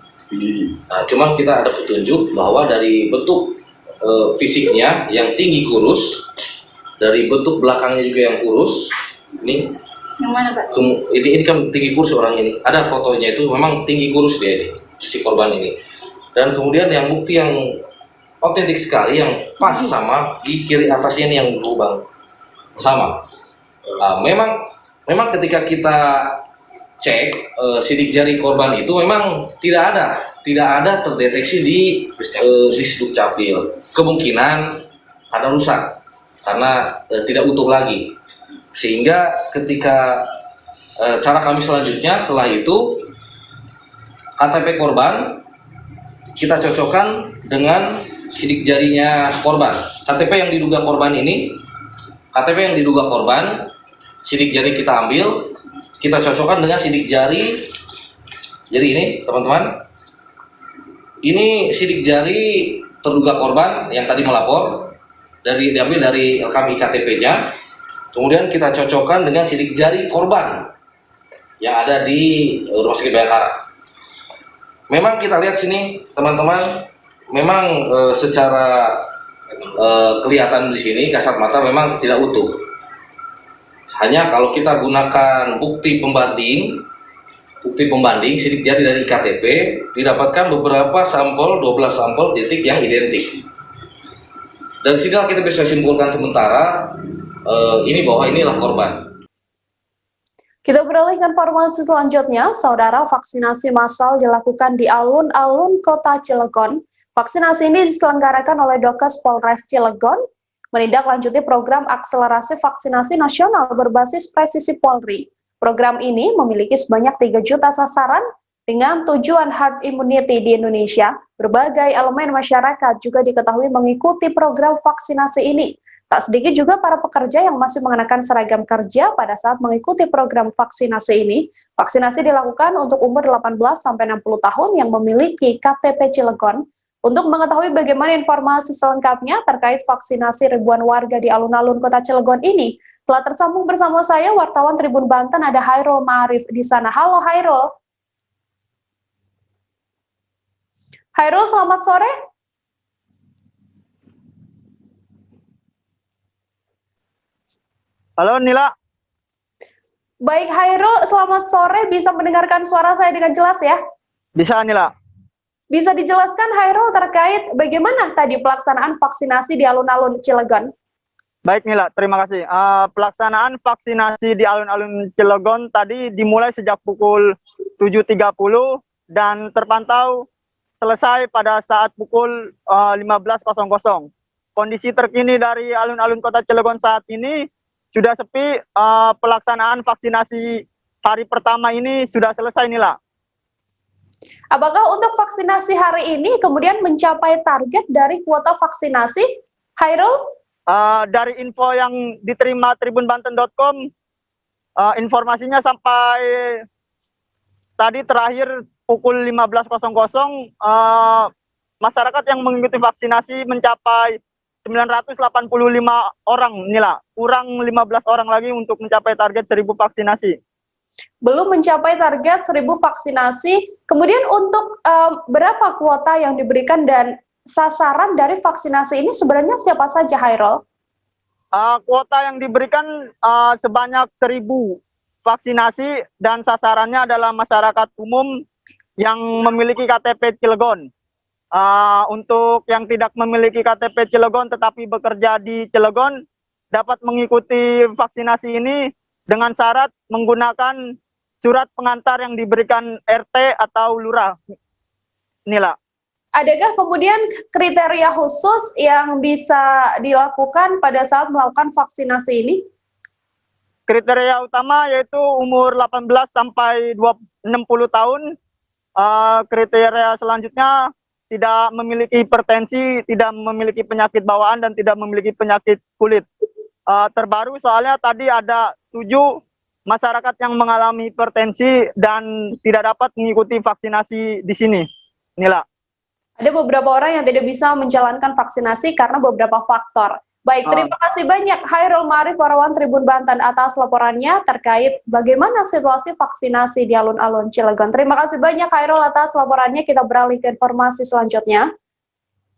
Nah, cuman kita ada petunjuk bahwa dari bentuk fisiknya yang tinggi kurus, dari bentuk belakangnya juga yang kurus, ini Yang mana, Pak? Ini kan tinggi kurus orang ini. Ada fotonya itu memang tinggi kurus dia ini, si korban ini. Dan kemudian yang bukti yang otentik sekali, yang pas sama di kiri atasnya ini yang lubang sama. Nah, memang ketika kita cek sidik jari korban itu memang tidak ada terdeteksi di Dukcapil. Kemungkinan karena rusak, karena tidak utuh lagi. Sehingga ketika cara kami selanjutnya setelah itu KTP korban kita cocokkan dengan sidik jarinya korban. KTP yang diduga korban ini, KTP yang diduga korban, sidik jari kita ambil, kita cocokkan dengan sidik jari. Jadi ini teman-teman, ini sidik jari terduga korban yang tadi melapor, diambil dari rekam iktp-nya, kemudian kita cocokkan dengan sidik jari korban yang ada di Rumah Sakit Bayangkara. Memang kita lihat sini teman-teman, memang secara kelihatan di sini kasat mata memang tidak utuh. Hanya kalau kita gunakan bukti pembanding sidik jari dari KTP, didapatkan beberapa sampel, 12 sampel titik yang identik. Dan sehingga kita bisa simpulkan sementara ini bahwa inilah korban. Kita beralih ke informasi selanjutnya, saudara. Vaksinasi massal dilakukan di alun-alun Kota Cilegon. Vaksinasi ini diselenggarakan oleh Dokes Polres Cilegon, menindaklanjuti program akselerasi vaksinasi nasional berbasis presisi Polri. Program ini memiliki sebanyak 3 juta sasaran dengan tujuan herd immunity di Indonesia. Berbagai elemen masyarakat juga diketahui mengikuti program vaksinasi ini. Tak sedikit juga para pekerja yang masih mengenakan seragam kerja pada saat mengikuti program vaksinasi ini. Vaksinasi dilakukan untuk umur 18-60 tahun yang memiliki KTP Cilegon. Untuk mengetahui bagaimana informasi selengkapnya terkait vaksinasi ribuan warga di alun-alun Kota Cilegon ini, telah tersambung bersama saya wartawan Tribun Banten, ada Hairul Ma'arif di sana. Halo Hairul. Hairul, selamat sore. Halo Nila. Baik Hairul, selamat sore. Bisa mendengarkan suara saya dengan jelas ya? Bisa Nila. Bisa dijelaskan Hairul terkait bagaimana tadi pelaksanaan vaksinasi di alun-alun Cilegon? Baik Nila, terima kasih. Pelaksanaan vaksinasi di alun-alun Cilegon tadi dimulai sejak pukul 7.30 dan terpantau selesai pada saat pukul 15.00. Kondisi terkini dari alun-alun Kota Cilegon saat ini sudah sepi. Pelaksanaan vaksinasi hari pertama ini sudah selesai Nila. Apakah untuk vaksinasi hari ini kemudian mencapai target dari kuota vaksinasi, Hairul? Dari info yang diterima tribunbanten.com, informasinya sampai tadi terakhir pukul 15.00, masyarakat yang mengikuti vaksinasi mencapai 985 orang, Nila. Kurang 15 orang lagi untuk mencapai target 1.000 vaksinasi. Belum mencapai target 1.000 vaksinasi. Kemudian untuk berapa kuota yang diberikan dan sasaran dari vaksinasi ini sebenarnya siapa saja, Hairul? Kuota yang diberikan sebanyak 1.000 vaksinasi dan sasarannya adalah masyarakat umum yang memiliki KTP Cilegon. Untuk yang tidak memiliki KTP Cilegon tetapi bekerja di Cilegon dapat mengikuti vaksinasi ini dengan syarat menggunakan surat pengantar yang diberikan RT atau lurah. Nila. Adakah kemudian kriteria khusus yang bisa dilakukan pada saat melakukan vaksinasi ini? Kriteria utama yaitu umur 18 sampai 60 tahun. Kriteria selanjutnya tidak memiliki hipertensi, tidak memiliki penyakit bawaan, dan tidak memiliki penyakit kulit. Terbaru soalnya tadi ada 7 masyarakat yang mengalami hipertensi dan tidak dapat mengikuti vaksinasi di sini. Nila. Ada beberapa orang yang tidak bisa menjalankan vaksinasi karena beberapa faktor. Baik, terima kasih banyak Hairul Ma'arif, wartawan Tribun Banten atas laporannya terkait bagaimana situasi vaksinasi di alun-alun Cilegon. Terima kasih banyak Hairul atas laporannya. Kita beralih ke informasi selanjutnya.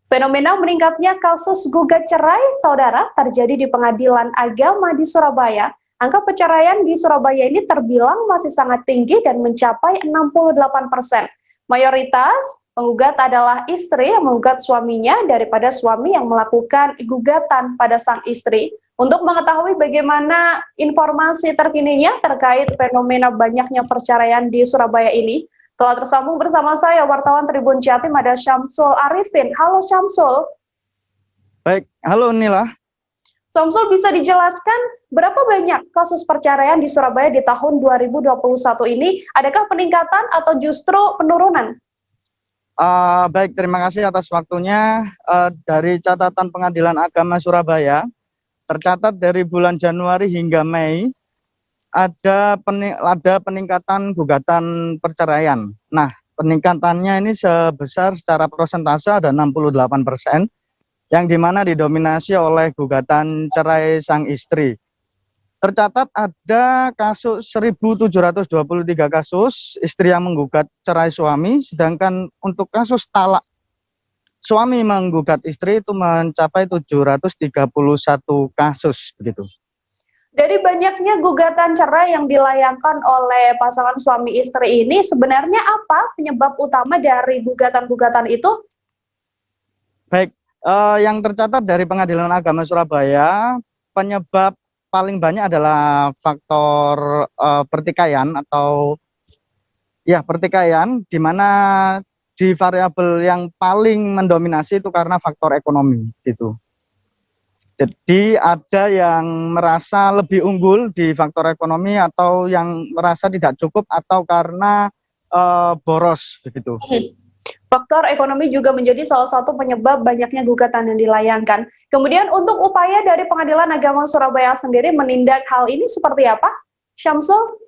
Fenomena meningkatnya kasus gugat cerai, saudara, terjadi di Pengadilan Agama di Surabaya. angka perceraian di Surabaya ini terbilang masih sangat tinggi dan mencapai 68%. Mayoritas penggugat adalah istri yang menggugat suaminya daripada suami yang melakukan gugatan pada sang istri. Untuk mengetahui bagaimana informasi terkininya terkait fenomena banyaknya perceraian di Surabaya ini, telah tersambung bersama saya wartawan Tribun Jatim ada Syamsul Arifin. Halo Syamsul. Baik, halo Nila. Syamsul, bisa dijelaskan berapa banyak kasus perceraian di Surabaya di tahun 2021 ini? Adakah peningkatan atau justru penurunan? Baik, terima kasih atas waktunya. Dari catatan Pengadilan Agama Surabaya, tercatat dari bulan Januari hingga Mei ada peningkatan gugatan perceraian. Nah, peningkatannya ini sebesar secara persentase ada 68%, yang dimana didominasi oleh gugatan cerai sang istri. Tercatat ada kasus 1.723 kasus istri yang menggugat cerai suami, sedangkan untuk kasus talak suami menggugat istri itu mencapai 731 kasus begitu. Dari banyaknya gugatan cerai yang dilayangkan oleh pasangan suami istri ini, sebenarnya apa penyebab utama dari gugatan-gugatan itu? Baik, yang tercatat dari Pengadilan Agama Surabaya, penyebab paling banyak adalah faktor pertikaian atau ya pertikaian, di mana di variabel yang paling mendominasi itu karena faktor ekonomi gitu. Jadi ada yang merasa lebih unggul di faktor ekonomi atau yang merasa tidak cukup atau karena boros begitu. Faktor ekonomi juga menjadi salah satu penyebab banyaknya gugatan yang dilayangkan. Kemudian untuk upaya dari Pengadilan Agama Surabaya sendiri menindak hal ini seperti apa, Syamsul?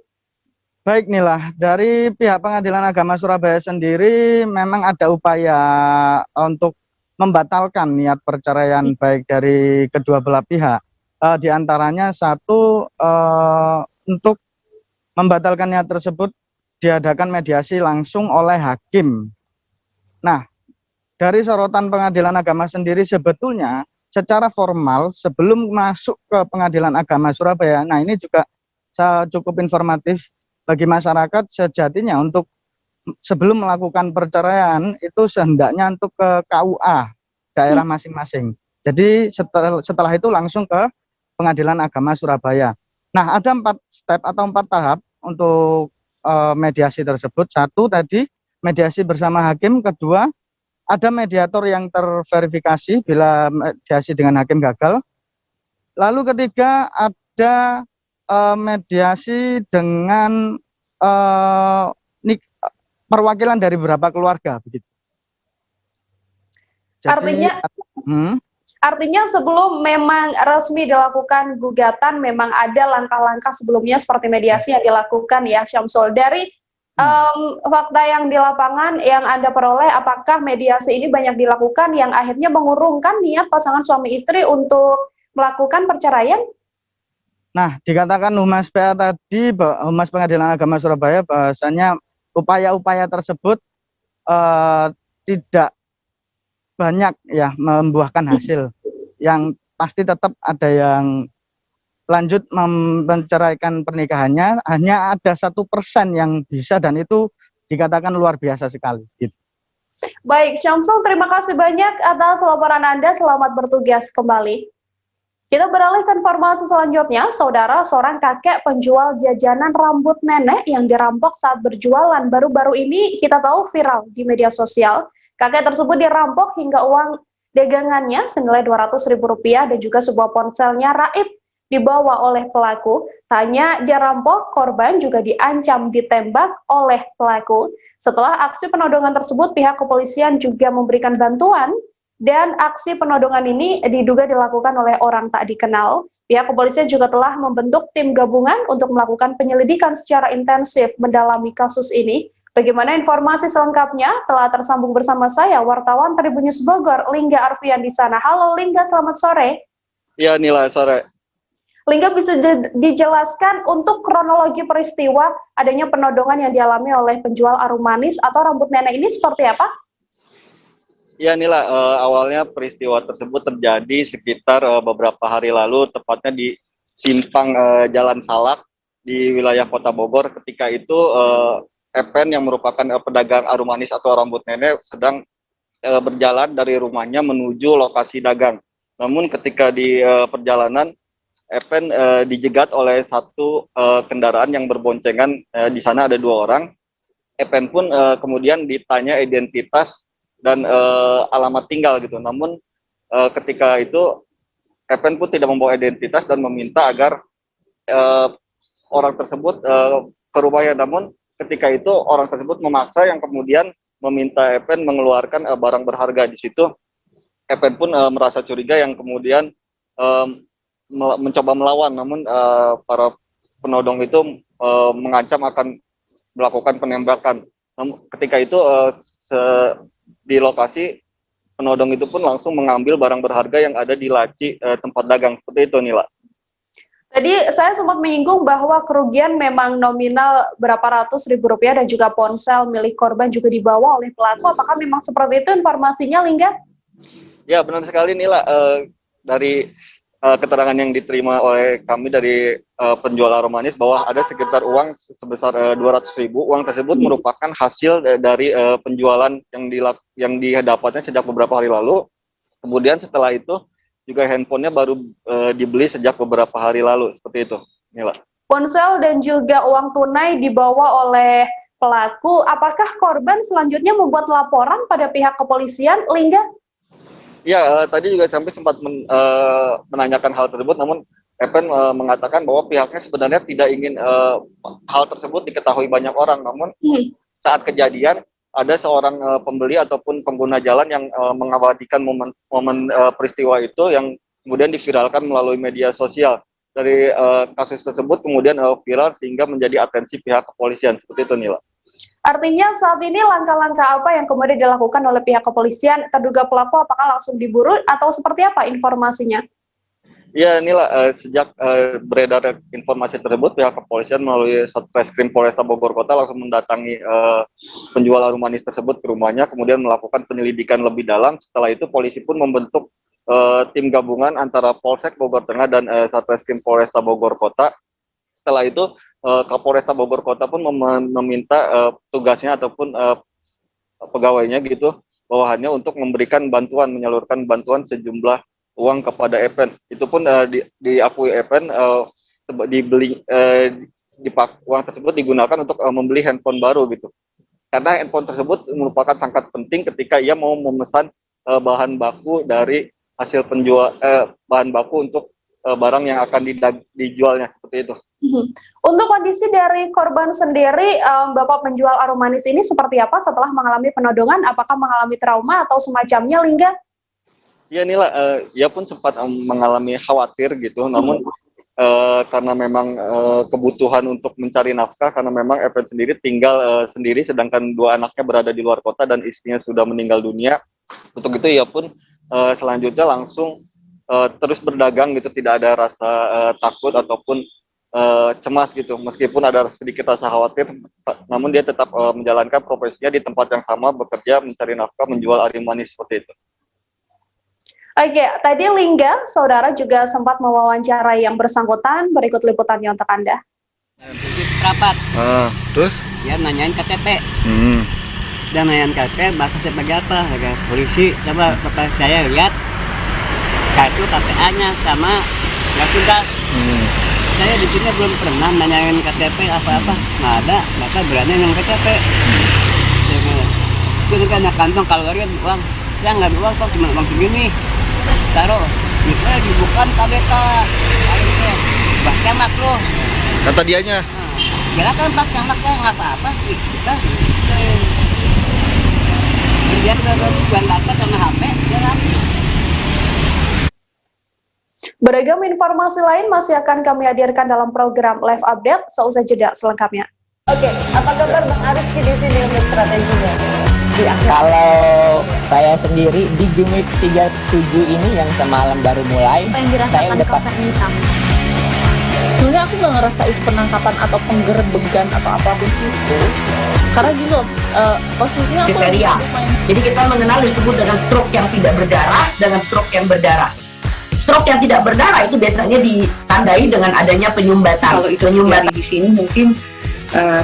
Baik Nila, dari pihak Pengadilan Agama Surabaya sendiri memang ada upaya untuk membatalkan niat perceraian baik dari kedua belah pihak. Di antaranya satu, untuk membatalkan niat tersebut diadakan mediasi langsung oleh hakim. Nah, dari sorotan Pengadilan Agama sendiri sebetulnya secara formal sebelum masuk ke Pengadilan Agama Surabaya, nah ini juga cukup informatif bagi masyarakat sejatinya untuk sebelum melakukan perceraian itu sehendaknya untuk ke KUA daerah masing-masing. Jadi setelah itu langsung ke Pengadilan Agama Surabaya. Nah, ada 4 step atau 4 tahap untuk mediasi tersebut. Satu tadi mediasi bersama hakim, kedua ada mediator yang terverifikasi bila mediasi dengan hakim gagal. Lalu ketiga ada mediasi dengan perwakilan dari beberapa keluarga begitu. Jadi, artinya sebelum memang resmi dilakukan gugatan memang ada langkah-langkah sebelumnya seperti mediasi yang dilakukan ya Syamsul. Dari fakta yang di lapangan yang Anda peroleh, apakah mediasi ini banyak dilakukan yang akhirnya mengurungkan niat pasangan suami istri untuk melakukan perceraian? Nah, dikatakan Humas PA tadi, Humas Pengadilan Agama Surabaya, bahasanya upaya-upaya tersebut tidak banyak ya membuahkan hasil. Yang pasti tetap ada yang lanjut menceraikan pernikahannya, hanya ada 1% yang bisa, dan itu dikatakan luar biasa sekali. Gitu. Baik, Syamsul, terima kasih banyak atas laporan Anda. Selamat bertugas kembali. Kita beralih ke informasi selanjutnya, saudara, seorang kakek penjual jajanan rambut nenek yang dirampok saat berjualan baru-baru ini kita tahu viral di media sosial. Kakek tersebut dirampok hingga uang dagangannya senilai Rp200.000 dan juga sebuah ponselnya raib dibawa oleh pelaku. Tanya dirampok, korban juga diancam ditembak oleh pelaku. Setelah aksi penodongan tersebut, pihak kepolisian juga memberikan bantuan. Dan aksi penodongan ini diduga dilakukan oleh orang tak dikenal. Pihak kepolisian juga telah membentuk tim gabungan untuk melakukan penyelidikan secara intensif mendalami kasus ini. Bagaimana informasi selengkapnya? Telah tersambung bersama saya, wartawan Tribun News Bogor, Lingga Arfian di sana. Halo Lingga, selamat sore. Iya, Nila, sore. Lingga, bisa dijelaskan untuk kronologi peristiwa adanya penodongan yang dialami oleh penjual arum manis atau rambut nenek ini seperti apa? Ya Nila, awalnya peristiwa tersebut terjadi sekitar beberapa hari lalu, tepatnya di simpang Jalan Salak di wilayah Kota Bogor. Ketika itu Epen yang merupakan pedagang arumanis atau rambut nenek sedang berjalan dari rumahnya menuju lokasi dagang. Namun ketika di perjalanan Epen dijegat oleh satu kendaraan yang berboncengan. Di sana ada 2 orang. Epen pun kemudian ditanya identitas dan alamat tinggal gitu. Namun ketika itu Epen pun tidak membawa identitas dan meminta agar orang tersebut ke rumahnya. Namun ketika itu orang tersebut memaksa yang kemudian meminta Epen mengeluarkan barang berharga. Di situ Epen pun merasa curiga yang kemudian mencoba melawan. Namun para penodong itu mengancam akan melakukan penembakan. Namun ketika itu di lokasi penodong itu pun langsung mengambil barang berharga yang ada di laci tempat dagang. Seperti itu, Nila. Tadi saya sempat menyinggung bahwa kerugian memang nominal berapa ratus ribu rupiah dan juga ponsel milik korban juga dibawa oleh pelaku. Apakah memang seperti itu informasinya, Lingga? Ya, benar sekali, Nila. Dari keterangan yang diterima oleh kami dari penjual aromanis bahwa ada sekitar uang sebesar 200.000. Uang tersebut merupakan hasil dari penjualan yang didapatnya sejak beberapa hari lalu. Kemudian setelah itu juga handphonenya baru dibeli sejak beberapa hari lalu. Seperti itu, Nila. Ponsel dan juga uang tunai dibawa oleh pelaku. Apakah korban selanjutnya membuat laporan pada pihak kepolisian, Lingga? Ya, tadi juga sampai sempat menanyakan hal tersebut, namun Epen mengatakan bahwa pihaknya sebenarnya tidak ingin hal tersebut diketahui banyak orang. Namun saat kejadian ada seorang pembeli ataupun pengguna jalan yang mengabadikan momen peristiwa itu yang kemudian diviralkan melalui media sosial. Dari kasus tersebut kemudian viral sehingga menjadi atensi pihak kepolisian. Seperti itu, Nila. Artinya saat ini langkah-langkah apa yang kemudian dilakukan oleh pihak kepolisian? Terduga pelaku apakah langsung diburu atau seperti apa informasinya? Ya, Nila, sejak beredar informasi tersebut, pihak kepolisian melalui Satreskrim Polresta Bogor Kota langsung mendatangi penjual arumanis tersebut ke rumahnya, kemudian melakukan penyelidikan lebih dalam. Setelah itu, polisi pun membentuk tim gabungan antara Polsek Bogor Tengah dan Satreskrim Polresta Bogor Kota. Setelah itu, Kapolresta Bogor Kota pun meminta tugasnya ataupun pegawainya gitu, bawahannya untuk memberikan bantuan, menyalurkan bantuan sejumlah uang kepada Epen. Itu pun diakui Epen uang tersebut digunakan untuk membeli handphone baru gitu. Karena handphone tersebut merupakan sangat penting ketika ia mau memesan bahan baku dari hasil penjual bahan baku untuk barang yang akan dijualnya, seperti itu. Untuk kondisi dari korban sendiri, Bapak penjual aromanis ini seperti apa setelah mengalami penodongan? Apakah mengalami trauma atau semacamnya, Lingga? Ya, Nila, ia pun sempat mengalami khawatir gitu, namun karena memang kebutuhan untuk mencari nafkah, karena memang Epen sendiri tinggal sendiri, sedangkan 2 anaknya berada di luar kota dan istrinya sudah meninggal dunia. Untuk itu ia pun selanjutnya langsung terus berdagang gitu, tidak ada rasa takut ataupun cemas gitu. Meskipun ada sedikit rasa khawatir, namun dia tetap menjalankan profesinya di tempat yang sama, bekerja, mencari nafkah, menjual aromanis, seperti itu. Oke, tadi Lingga, saudara juga sempat mewawancarai yang bersangkutan. Berikut liputannya untuk Anda. Rapat. Terus? Ya, nanyain KTP. Dan nanyain KTP, bahasa sebagai apa? Sebagai polisi. Coba bapak saya lihat kartu KTA-nya sama surat tugas. Saya di sini belum pernah nanyain KTP apa-apa, nggak ada, maka berani yang KTP. Itu kan kantong kalau ada uang, saya nggak ada uang kok, cuma uang segini, taruh, itu dibuka KBK, Bas Camat loh. Kata dianya? Silakan Bas Camat ya, nggak apa-apa, kita. Dia sudah bukan data sama HP, dia rapi. Beragam informasi lain masih akan kami hadirkan dalam program Live Update seusai jeda selengkapnya. Oke, apa kabar Bang Arifki di sini untuk strateginya? Kalau saya sendiri di Jumit 37 ini yang semalam baru mulai, saya udah hitam. Sebenarnya aku nggak ngerasain penangkapan atau penggerbegan atau apapun itu. Karena gini loh, posisinya aku kriteria. Jadi kita mengenal disebut dengan stroke yang tidak berdarah dengan stroke yang berdarah. Stroke yang tidak berdarah itu biasanya ditandai dengan adanya penyumbatan. Kalau itu terjadi di sini mungkin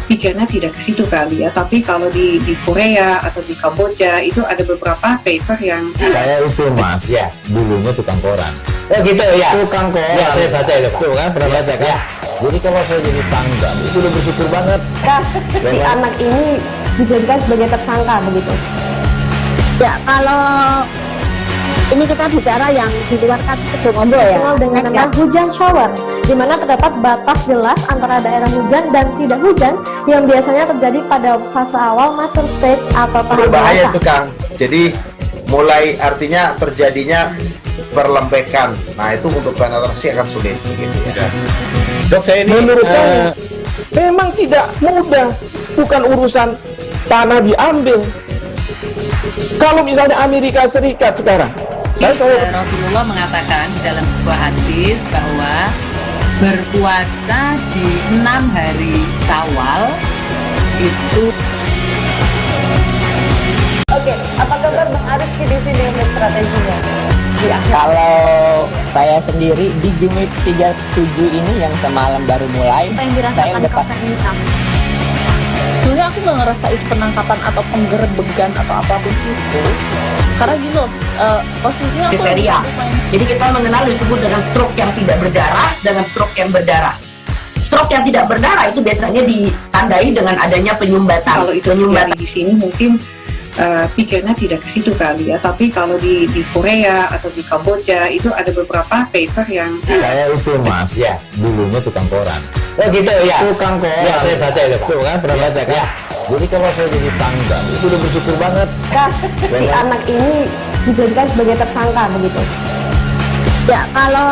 pikirnya tidak ke situ kali ya, tapi kalau di Korea atau di Kamboja itu ada beberapa paper yang saya itu mas, ya dulunya tukang koran. Oh gitu ya, tukang koran. Ya saya baca itu pak. Tuh kan pernah baca kan? Ya. Jadi kalau saya jadi tangga itu udah bersyukur banget. Si anak ini dijadikan sebagai tersangka begitu. Ya kalau ini kita bicara yang di luar kasus Situbondo ya, dengan nama hujan shower, di mana terdapat batas jelas antara daerah hujan dan tidak hujan yang biasanya terjadi pada fase awal master stage atau tahap berbahaya itu Kang. Jadi mulai artinya terjadinya perlembekan. Nah itu untuk penetrasi akan sulit gitu ya. Dok saya ini menurut saya memang tidak mudah, bukan urusan tanah diambil. Kalau misalnya Amerika Serikat sekarang, Rasulullah mengatakan dalam sebuah hadis bahwa berpuasa di 6 hari Syawal itu. Oke, apa kabar Bang Arif di sini dengan strateginya? Kalau saya sendiri di Jumit 37 ini yang semalam baru mulai, saya udah sebenarnya aku nggak ngerasain penangkapan atau penggerbegan atau apapun itu, karena gini loh, posisinya aku kriteria. Jadi kita mengenal disebut dengan stroke yang tidak berdarah dengan stroke yang berdarah. Stroke yang tidak berdarah itu biasanya ditandai dengan adanya penyumbatan. Kalau itu terjadi di sini mungkin pikirnya tidak ke situ kali ya, tapi kalau di Korea atau di Kamboja itu ada beberapa paper yang saya itu mas, ya dulunya tukang koran. Oh gitu ya, tukang koran. Ya saya baca itu pak. Tuh kan pernah baca kan? Ya. Jadi kalau saya jadi tangga itu udah bersyukur banget. Si anak ini dijadikan sebagai tersangka begitu. Ya kalau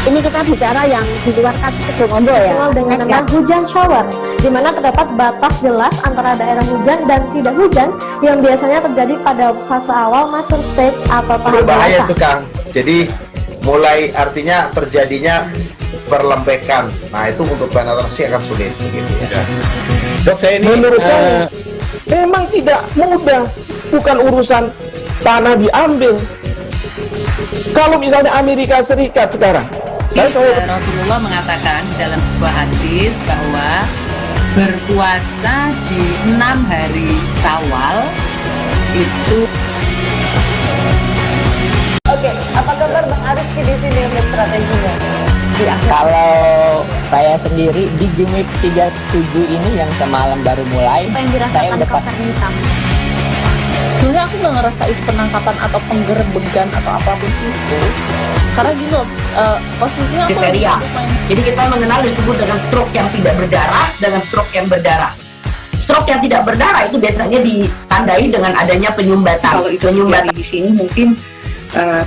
ini kita bicara yang di luar kasus Situbondo ya, dengan nama hujan shower, di mana terdapat batas jelas antara daerah hujan dan tidak hujan yang biasanya terjadi pada fase awal master stage atau tahap berbahaya itu Kang. Jadi mulai artinya terjadinya perlembekan. Nah itu untuk penetrasi akan sulit gitu ya. Dok saya ini menurut saya memang tidak mudah, bukan urusan tanah diambil. Kalau misalnya Amerika Serikat sekarang, Rasulullah mengatakan dalam sebuah hadis bahwa berpuasa di 6 hari Syawal itu. Oke, apa kabar Bang Arif di sini dengan strateginya? Kalau saya sendiri di Jumit 37 ini yang semalam baru mulai, saya udah sebenarnya aku nggak ngerasain penangkapan atau penggerbegan atau apapun itu, karena gini loh, posisinya aku kriteria. Jadi kita mengenal disebut dengan stroke yang tidak berdarah dengan stroke yang berdarah. Stroke yang tidak berdarah itu biasanya ditandai dengan adanya penyumbatan. Kalau itu terjadi di sini mungkin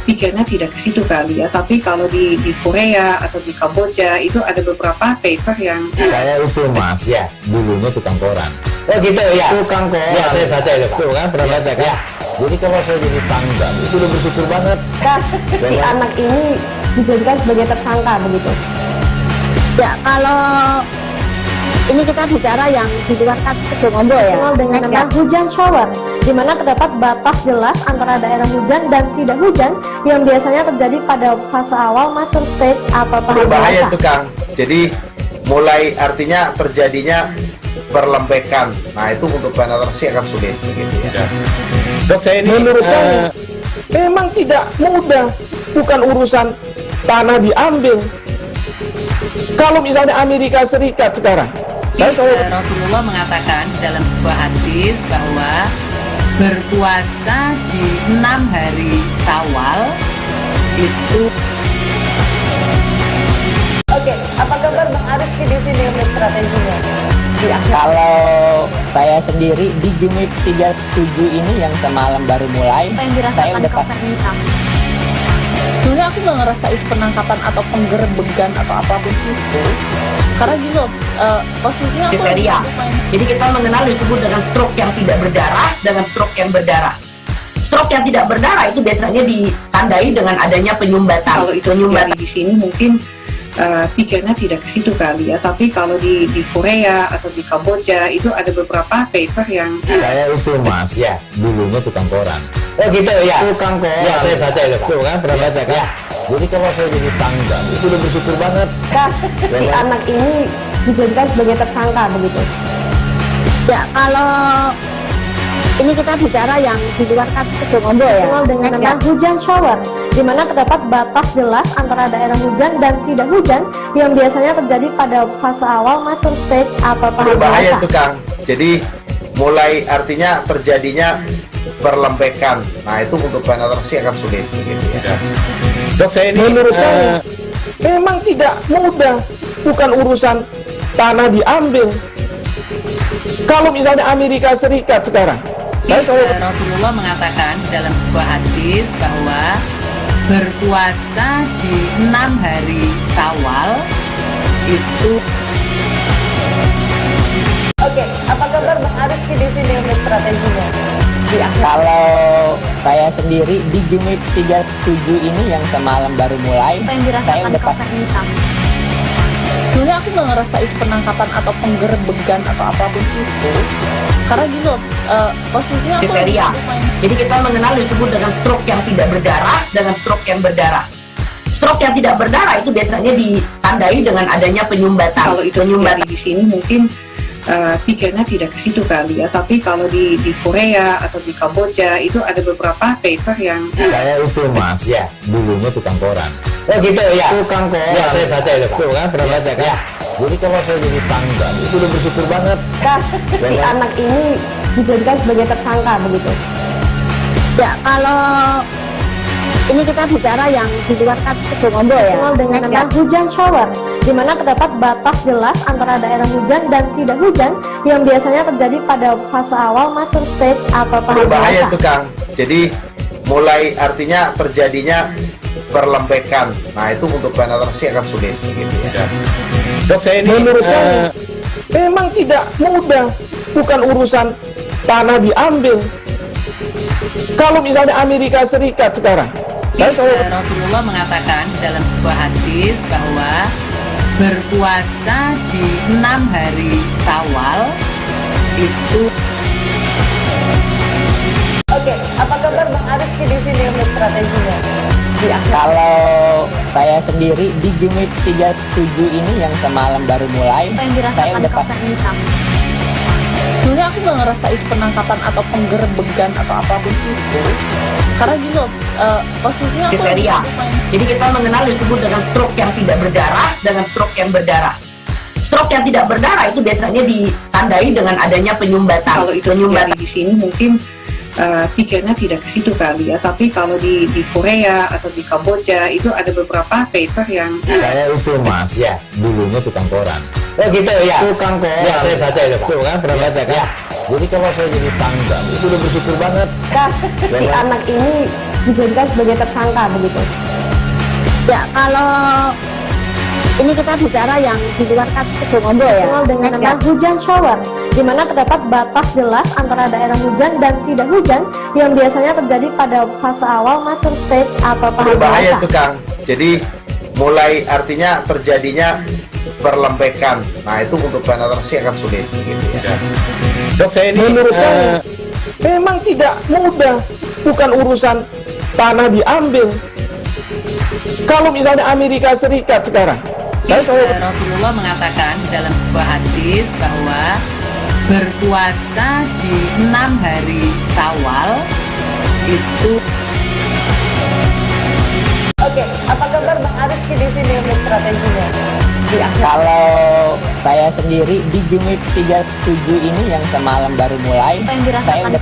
pikirnya tidak ke situ kali ya, tapi kalau di Korea atau di Kamboja itu ada beberapa paper yang saya itu mas, ya dulunya tukang koran. Oh gitu ya, tukang koran. Ya saya baca itu pak. Tuh kan pernah baca kan? Ya. Jadi kalau saya jadi tangga itu udah bersyukur banget. Si anak ini dijadikan sebagai tersangka begitu. Ya kalau ini kita bicara yang di luar kasus Situbondo ya, dengan nama hujan shower, di mana terdapat batas jelas antara daerah hujan dan tidak hujan yang biasanya terjadi pada fase awal master stage atau tahap berbahaya itu Kang. Jadi mulai artinya terjadinya perlembekan. Nah itu untuk penetrasi akan sulit gitu ya. Dok saya ini menurut saya memang tidak mudah, bukan urusan tanah diambil. Kalau misalnya Amerika Serikat sekarang, Rasulullah mengatakan dalam sebuah hadis bahwa berpuasa di 6 hari Syawal itu. Oke, apa kabar Bang Arif di sini dengan strateginya? Kalau saya sendiri di Jumit 37 ini yang semalam baru mulai, saya udah sebenarnya aku nggak ngerasain penangkapan atau penggerbegan atau apapun itu, karena gini loh, posisinya aku kriteria. Jadi kita mengenal disebut dengan stroke yang tidak berdarah dengan stroke yang berdarah. Stroke yang tidak berdarah itu biasanya ditandai dengan adanya penyumbatan. Kalau itu terjadi di sini mungkin pikirnya tidak ke situ kali ya, tapi kalau di Korea atau di Kamboja itu ada beberapa paper yang saya itu mas, ya dulunya tukang koran. Oh gitu ya. Tukang koran. Ya saya baca itu Pak. Tuh kan, pernah baca kan? Ya. Jadi kalau saya jadi tanggal itu udah bersyukur banget. Si anak ini dijadikan sebagai tersangka begitu. Ya kalau ini kita bicara yang di luar kasus Situbondo ya. Dengan nama hujan shower, di mana terdapat batas jelas antara daerah hujan dan tidak hujan yang biasanya terjadi pada fase awal mature stage atau tahap Berbahaya dewasa. tuh Kang. Jadi mulai artinya terjadinya perlembekan. Nah itu untuk penetrasi akan sulit gitu ya. Dok, saya ini menurut saya memang tidak mudah, bukan urusan tanah diambil. Kalau misalnya Amerika Serikat sekarang, Rasulullah mengatakan dalam sebuah hadis bahwa berpuasa di 6 hari Syawal itu. Oke, apa kabar Bang Arif di sini untuk strateginya? Kalau saya sendiri di Jumit 37 ini yang semalam baru mulai, saya udah Sebenarnya aku nggak ngerasa itu penangkapan atau penggerbegan atau apapun itu, karena gini loh, posisinya aku Kriteria. Jadi kita mengenal disebut dengan stroke yang tidak berdarah dengan stroke yang berdarah. Stroke yang tidak berdarah itu biasanya ditandai dengan adanya penyumbatan. Kalau itu terjadi di sini mungkin pikirnya tidak ke situ kali ya, tapi kalau di Korea atau di Kamboja itu ada beberapa paper yang Saya itu Mas, ya dulunya tukang koran. oh gitu ya. Tukang koran. Ya saya baca itu Pak. Tuh kan, pernah baca kan? Ya. Jadi kalau saya jadi tanggal itu udah bersyukur banget. Si anak ini dijadikan sebagai tersangka begitu. Ya kalau ini kita bicara yang di luar kasus Situbondo ya. Dengan nama hujan shower, di mana terdapat batas jelas antara daerah hujan dan tidak hujan yang biasanya terjadi pada fase awal mature stage atau tahap Berbahaya dewasa. tuh Kang. Jadi mulai artinya terjadinya perlembekan. Nah itu untuk penetrasi akan sulit gitu ya. Dok, saya ini menurut saya memang tidak mudah, bukan urusan tanah diambil. Kalau misalnya Amerika Serikat sekarang, Rasulullah mengatakan dalam sebuah hadis bahwa berpuasa di 6 hari Syawal itu. Oke, apa kabar Bang Arif di sini untuk strateginya? Kalau saya sendiri di Jumit 37 ini yang semalam baru mulai, saya udah Sebenarnya aku nggak ngerasa itu penangkapan atau penggerbegan atau apapun itu, karena gini loh, posisinya aku kriteria. Jadi kita mengenal disebut dengan stroke yang tidak berdarah dengan stroke yang berdarah. Stroke yang tidak berdarah itu biasanya ditandai dengan adanya penyumbatan. kalau itu terjadi di sini mungkin pikirnya tidak ke situ kali ya, tapi kalau di Korea atau di Kamboja itu ada beberapa paper yang Saya itu Mas, ya dulunya tukang koran. oh gitu ya. Tukang koran. Ya saya baca itu Pak. Tuh kan, pernah baca kan? Ya. Jadi kalau saya jadi tanggal itu udah bersyukur banget. Si anak ini dijadikan sebagai tersangka begitu. Ya kalau ini kita bicara yang di luar kasus Situbondo ya. Dengan nama hujan shower, di mana terdapat batas jelas antara daerah hujan dan tidak hujan yang biasanya terjadi pada fase awal mature stage atau tahap Berbahaya dewasa. tuh Kang. Jadi mulai artinya terjadinya perlembekan. Nah itu untuk penetrasi akan sulit gitu ya. Dok, saya ini menurut saya memang tidak mudah, bukan urusan tanah diambil. Kalau misalnya Amerika Serikat sekarang, Rasulullah mengatakan dalam sebuah hadis bahwa berpuasa di 6 hari Syawal itu. Oke, apa kabar Bang Arif di sini untuk strateginya? Kalau saya sendiri di Jumit 37 ini yang semalam baru mulai, saya udah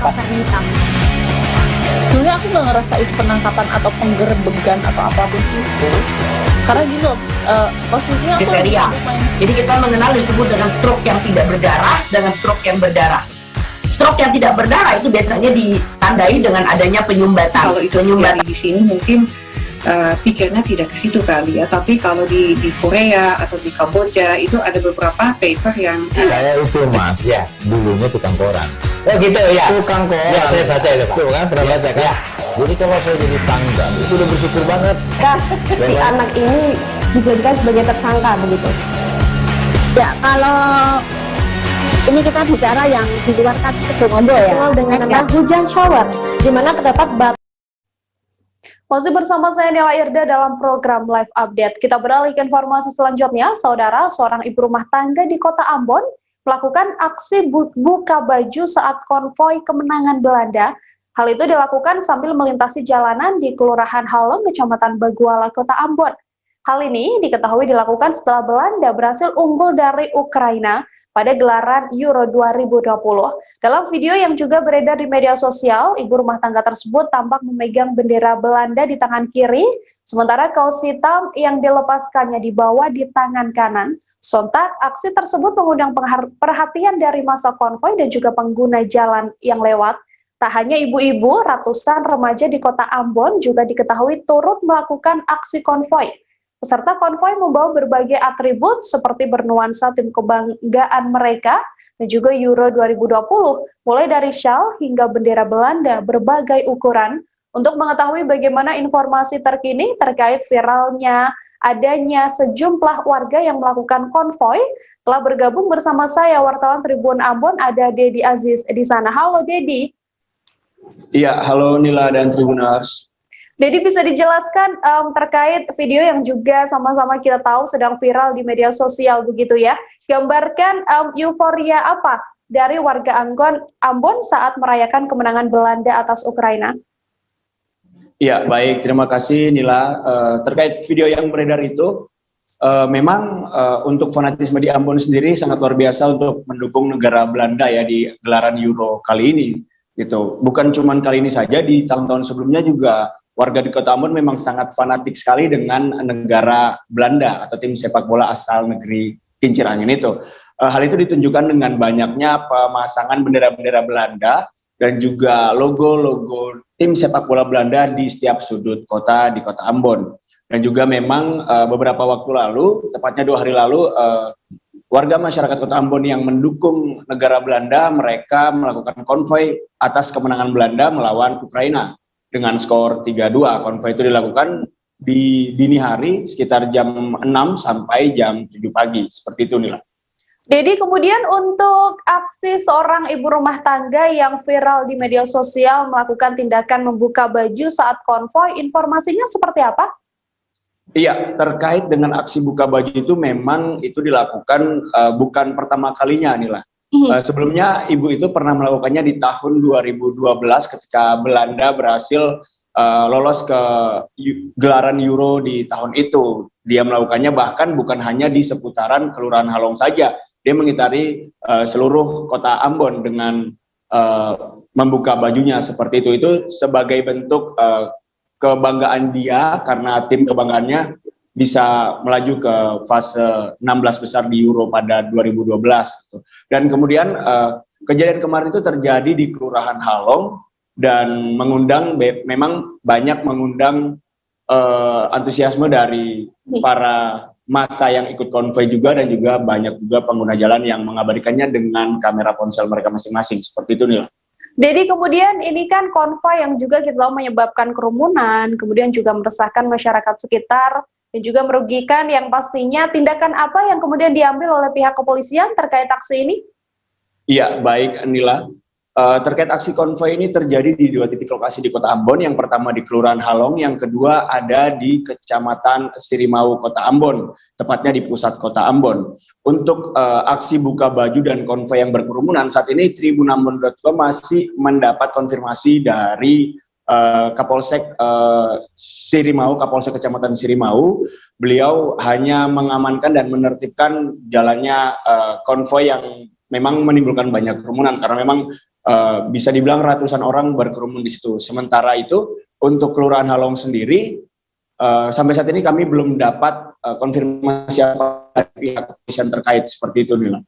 Sebenarnya aku nggak ngerasa itu penangkapan atau penggerbegan atau apapun itu, karena gini loh, posisinya aku kriteria. Jadi kita mengenal disebut dengan stroke yang tidak berdarah dengan stroke yang berdarah. Stroke yang tidak berdarah itu biasanya ditandai dengan adanya penyumbatan. kalau itu terjadi di sini mungkin pikirnya tidak ke situ kali ya, tapi kalau di Korea atau di Kamboja itu ada beberapa paper yang Saya itu Mas, ya dulunya tukang koran. oh gitu ya. Tukang koran. Ya saya baca itu Pak. Tuh kan, pernah baca kan? Ya. Jadi kalau saya jadi tanggal itu udah bersyukur banget. Si anak ini dijadikan sebagai tersangka begitu. Ya kalau Ini kita bicara yang di luar kasus Sebongombo ya. Dengan hujan shower, di mana terdapat Masih bersama saya Nila Irda dalam program Live Update. Kita beralih ke informasi selanjutnya. Saudara, seorang ibu rumah tangga di kota Ambon melakukan aksi buka baju saat konvoi kemenangan Belanda. Hal itu dilakukan sambil melintasi jalanan di Kelurahan Halong, Kecamatan Baguala, kota Ambon. Hal ini diketahui dilakukan setelah Belanda berhasil unggul dari Ukraina pada gelaran Euro 2020. Dalam video yang juga beredar di media sosial, ibu rumah tangga tersebut tampak memegang bendera Belanda di tangan kiri, sementara kaos hitam yang dilepaskannya dibawa di tangan kanan. Sontak, aksi tersebut mengundang perhatian dari massa konvoi dan juga pengguna jalan yang lewat. Tak hanya ibu-ibu, ratusan remaja di kota Ambon juga diketahui turut melakukan aksi konvoi. Peserta konvoi membawa berbagai atribut seperti bernuansa tim kebanggaan mereka dan juga Euro 2020, mulai dari syal hingga bendera Belanda berbagai ukuran. Untuk mengetahui bagaimana informasi terkini terkait viralnya adanya sejumlah warga yang melakukan konvoi, telah bergabung bersama saya wartawan Tribun Ambon, ada Dedi Aziz di sana. Halo Dedi. Iya, halo Nila dan Tribuners. Dedi, bisa dijelaskan terkait video yang juga sama-sama kita tahu sedang viral di media sosial begitu ya. Gambarkan euforia apa dari warga Ambon saat merayakan kemenangan Belanda atas Ukraina. Iya, baik. Terima kasih Nila. Terkait video yang beredar itu, memang untuk fanatisme di Ambon sendiri sangat luar biasa untuk mendukung negara Belanda ya di gelaran Euro kali ini. Gitu. Bukan cuma kali ini saja, di tahun-tahun sebelumnya juga warga di kota Ambon memang sangat fanatik sekali dengan negara Belanda atau tim sepak bola asal negeri Kincir Angin itu. Hal itu ditunjukkan dengan banyaknya pemasangan bendera-bendera Belanda dan juga logo-logo tim sepak bola Belanda di setiap sudut kota di kota Ambon. Dan juga memang beberapa waktu lalu, tepatnya 2 hari lalu, warga masyarakat kota Ambon yang mendukung negara Belanda, mereka melakukan konvoi atas kemenangan Belanda melawan Ukraina. Dengan skor 3-2, konvoi itu dilakukan di dini hari sekitar jam 6 sampai jam 7 pagi, seperti itu Nila. Dedi, kemudian untuk aksi seorang ibu rumah tangga yang viral di media sosial melakukan tindakan membuka baju saat konvoi, informasinya seperti apa? Iya, terkait dengan aksi buka baju itu memang itu dilakukan bukan pertama kalinya Nila. Sebelumnya ibu itu pernah melakukannya di tahun 2012 ketika Belanda berhasil lolos ke gelaran Euro di tahun itu. Dia melakukannya bahkan bukan hanya di seputaran Kelurahan Halong saja. Dia mengitari seluruh kota Ambon dengan membuka bajunya seperti itu. Itu sebagai bentuk kebanggaan dia karena tim kebanggaannya bisa melaju ke fase 16 besar di Euro pada 2012. Dan kemudian kejadian kemarin itu terjadi di Kelurahan Halong dan memang banyak mengundang antusiasme dari para massa yang ikut konvoi juga, dan juga banyak juga pengguna jalan yang mengabadikannya dengan kamera ponsel mereka masing-masing. Seperti itu Nila. Jadi kemudian ini kan konvoi yang juga kita tahu menyebabkan kerumunan, kemudian juga meresahkan masyarakat sekitar, dan juga merugikan yang pastinya. Tindakan apa yang kemudian diambil oleh pihak kepolisian terkait aksi ini? Iya, baik Nila. Terkait aksi konvoi ini terjadi di 2 titik lokasi di kota Ambon. Yang pertama di Kelurahan Halong, yang kedua ada di Kecamatan Sirimau, kota Ambon, tepatnya di pusat kota Ambon. Untuk aksi buka baju dan konvoi yang berkerumunan, saat ini tribunambon.com masih mendapat konfirmasi dari Kapolsek Sirimau, Kapolsek Kecamatan Sirimau. Beliau hanya mengamankan dan menertibkan jalannya konvoi yang memang menimbulkan banyak kerumunan, karena memang bisa dibilang ratusan orang berkerumun di situ. Sementara itu untuk Kelurahan Halong sendiri, sampai saat ini kami belum dapat konfirmasi apa dari pihak kepolisian terkait, seperti itu Nila.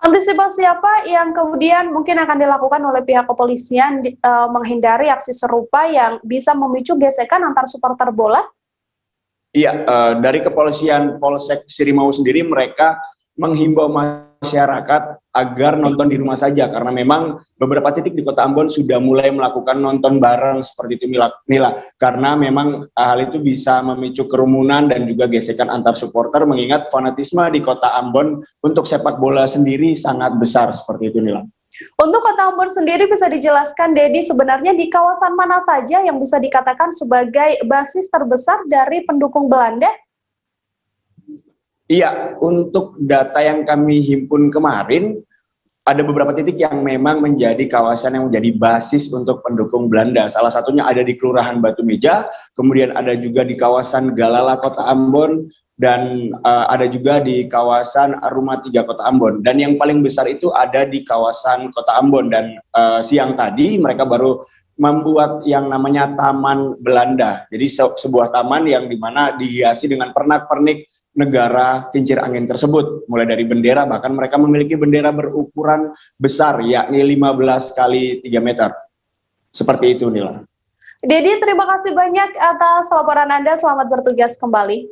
Antisipasi apa yang kemudian mungkin akan dilakukan oleh pihak kepolisian menghindari aksi serupa yang bisa memicu gesekan antar supporter bola? Iya, dari kepolisian Polsek Sirimau sendiri, mereka menghimbau masyarakat agar nonton di rumah saja, karena memang beberapa titik di Kota Ambon sudah mulai melakukan nonton bareng seperti itu Nila, karena memang hal itu bisa memicu kerumunan dan juga gesekan antar supporter, mengingat fanatisme di Kota Ambon untuk sepak bola sendiri sangat besar seperti itu Nila. Untuk Kota Ambon sendiri bisa dijelaskan, Dedi, sebenarnya di kawasan mana saja yang bisa dikatakan sebagai basis terbesar dari pendukung Belanda? Iya, untuk data yang kami himpun kemarin, ada beberapa titik yang memang menjadi kawasan yang menjadi basis untuk pendukung Belanda. Salah satunya ada di Kelurahan Batu Meja, kemudian ada juga di kawasan Galala Kota Ambon, dan ada juga di kawasan Rumah 3 Kota Ambon. Dan yang paling besar itu ada di kawasan Kota Ambon. Dan siang tadi mereka baru membuat yang namanya Taman Belanda. Jadi sebuah taman yang dimana dihiasi dengan pernak-pernik negara kincir angin tersebut, mulai dari bendera, bahkan mereka memiliki bendera berukuran besar, yakni 15 kali 3 meter. Seperti itu, Nila. Dedi, terima kasih banyak atas laporan Anda, selamat bertugas kembali.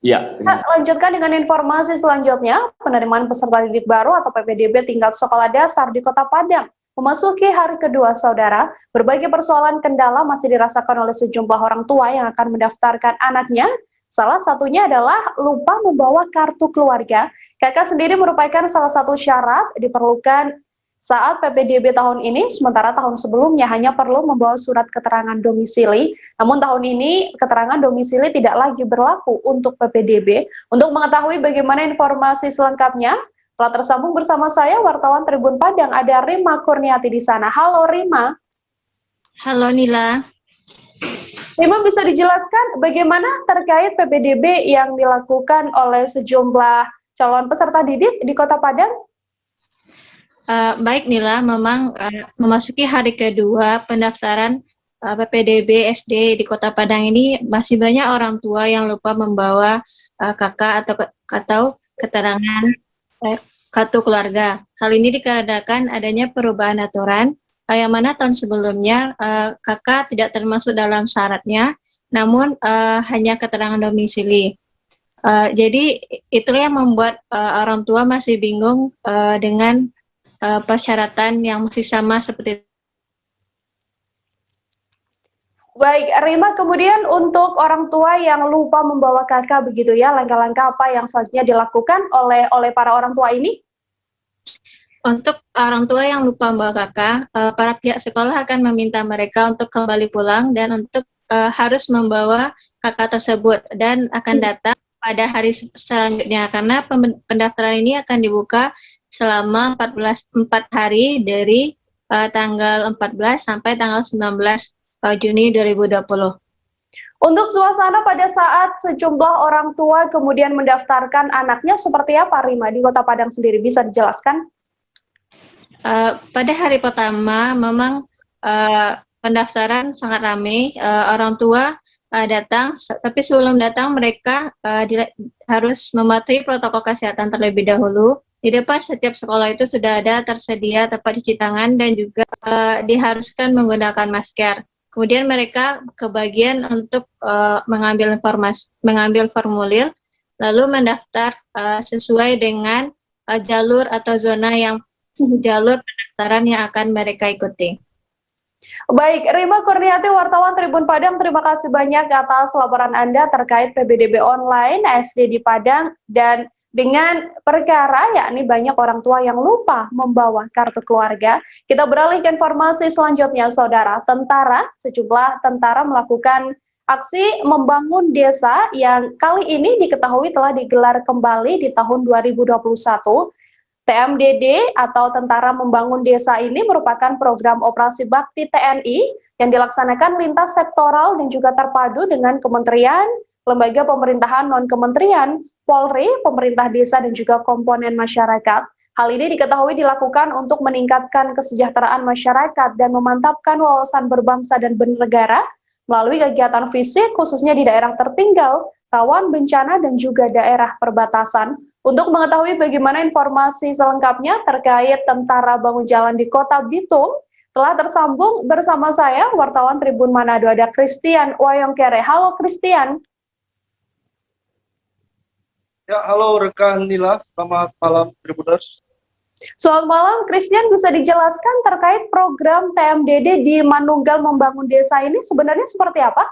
Ya. Kita lanjutkan dengan informasi selanjutnya, penerimaan peserta didik baru atau PPDB tingkat sekolah dasar di Kota Padang. Memasuki hari kedua, saudara, berbagai persoalan kendala masih dirasakan oleh sejumlah orang tua yang akan mendaftarkan anaknya. Salah satunya adalah lupa membawa kartu keluarga. KK sendiri merupakan salah satu syarat diperlukan saat PPDB tahun ini, sementara tahun sebelumnya hanya perlu membawa surat keterangan domisili. Namun tahun ini keterangan domisili tidak lagi berlaku untuk PPDB. Untuk mengetahui bagaimana informasi selengkapnya, telah tersambung bersama saya wartawan Tribun Padang, ada Rima Kurniati di sana. Halo Rima. Halo Nila. Rima, bisa dijelaskan bagaimana terkait PPDB yang dilakukan oleh sejumlah calon peserta didik di Kota Padang? Baik Nila, memang memasuki hari kedua pendaftaran PPDB SD di Kota Padang ini masih banyak orang tua yang lupa membawa KK atau keterangan kartu keluarga. Hal ini dikarenakan adanya perubahan aturan yang mana tahun sebelumnya KK tidak termasuk dalam syaratnya, namun hanya keterangan domisili. Jadi itulah yang membuat orang tua masih bingung dengan persyaratan yang masih sama seperti itu. Baik, Rima, kemudian untuk orang tua yang lupa membawa KK begitu ya, langkah-langkah apa yang selanjutnya dilakukan oleh para orang tua ini? Untuk orang tua yang lupa membawa KK, para pihak sekolah akan meminta mereka untuk kembali pulang dan untuk harus membawa KK tersebut dan akan datang pada hari selanjutnya, karena pendaftaran ini akan dibuka selama 4 hari dari tanggal 14 sampai tanggal 19 Juni 2020. Untuk suasana pada saat sejumlah orang tua kemudian mendaftarkan anaknya seperti apa, Rima, di Kota Padang sendiri, bisa dijelaskan? Pada hari pertama memang pendaftaran sangat ramai, orang tua datang, tapi sebelum datang mereka harus mematuhi protokol kesehatan terlebih dahulu. Di depan setiap sekolah itu sudah ada tersedia tempat cuci tangan dan juga diharuskan menggunakan masker. Kemudian mereka kebagian untuk mengambil formulir, lalu mendaftar sesuai dengan jalur atau zona yang jalur pendaftaran yang akan mereka ikuti. Baik, Rima Kurniati, wartawan Tribun Padang, terima kasih banyak atas laporan Anda terkait PPDB online SD di Padang dan dengan perkara yakni banyak orang tua yang lupa membawa kartu keluarga. Kita beralih ke informasi selanjutnya, saudara. Sejumlah tentara melakukan aksi membangun desa yang kali ini diketahui telah digelar kembali di tahun 2021. TMDD atau Tentara Membangun Desa ini merupakan program operasi bakti TNI yang dilaksanakan lintas sektoral dan juga terpadu dengan kementerian, lembaga pemerintahan non-kementerian, Polri, pemerintah desa, dan juga komponen masyarakat. Hal ini diketahui dilakukan untuk meningkatkan kesejahteraan masyarakat dan memantapkan wawasan berbangsa dan bernegara melalui kegiatan fisik khususnya di daerah tertinggal, rawan bencana, dan juga daerah perbatasan. Untuk mengetahui bagaimana informasi selengkapnya terkait Tentara Bangun Jalan di Kota Bitung, telah tersambung bersama saya, wartawan Tribun Manado, ada Christian Wayongkere. Halo Christian. Ya, halo rekan Nila, selamat malam Tribuners. Selamat malam, Christian, bisa dijelaskan terkait program TMDD di Manunggal Membangun Desa ini sebenarnya seperti apa?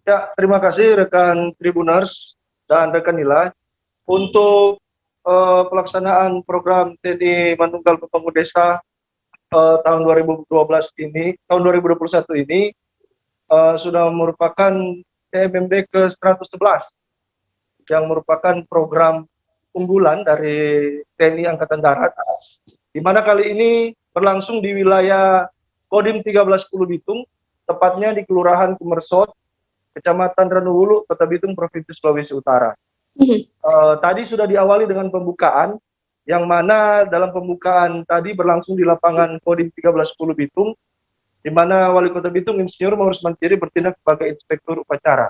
Ya, terima kasih rekan Tribuners dan rekan Nila. Untuk pelaksanaan program TNI Manunggal Membangun Desa tahun 2021 ini sudah merupakan TMMD ke-111 yang merupakan program unggulan dari TNI Angkatan Darat, di mana kali ini berlangsung di wilayah Kodim 1310 Bitung, tepatnya di Kelurahan Kumersot, Kecamatan Renuwulu, Kota Bitung, Provinsi Sulawesi Utara. Tadi sudah diawali dengan pembukaan, yang mana dalam pembukaan tadi berlangsung di lapangan Kodim 1310 Bitung, di mana Wali Kota Bitung Insinyur Maurus Mantiri bertindak sebagai inspektur upacara.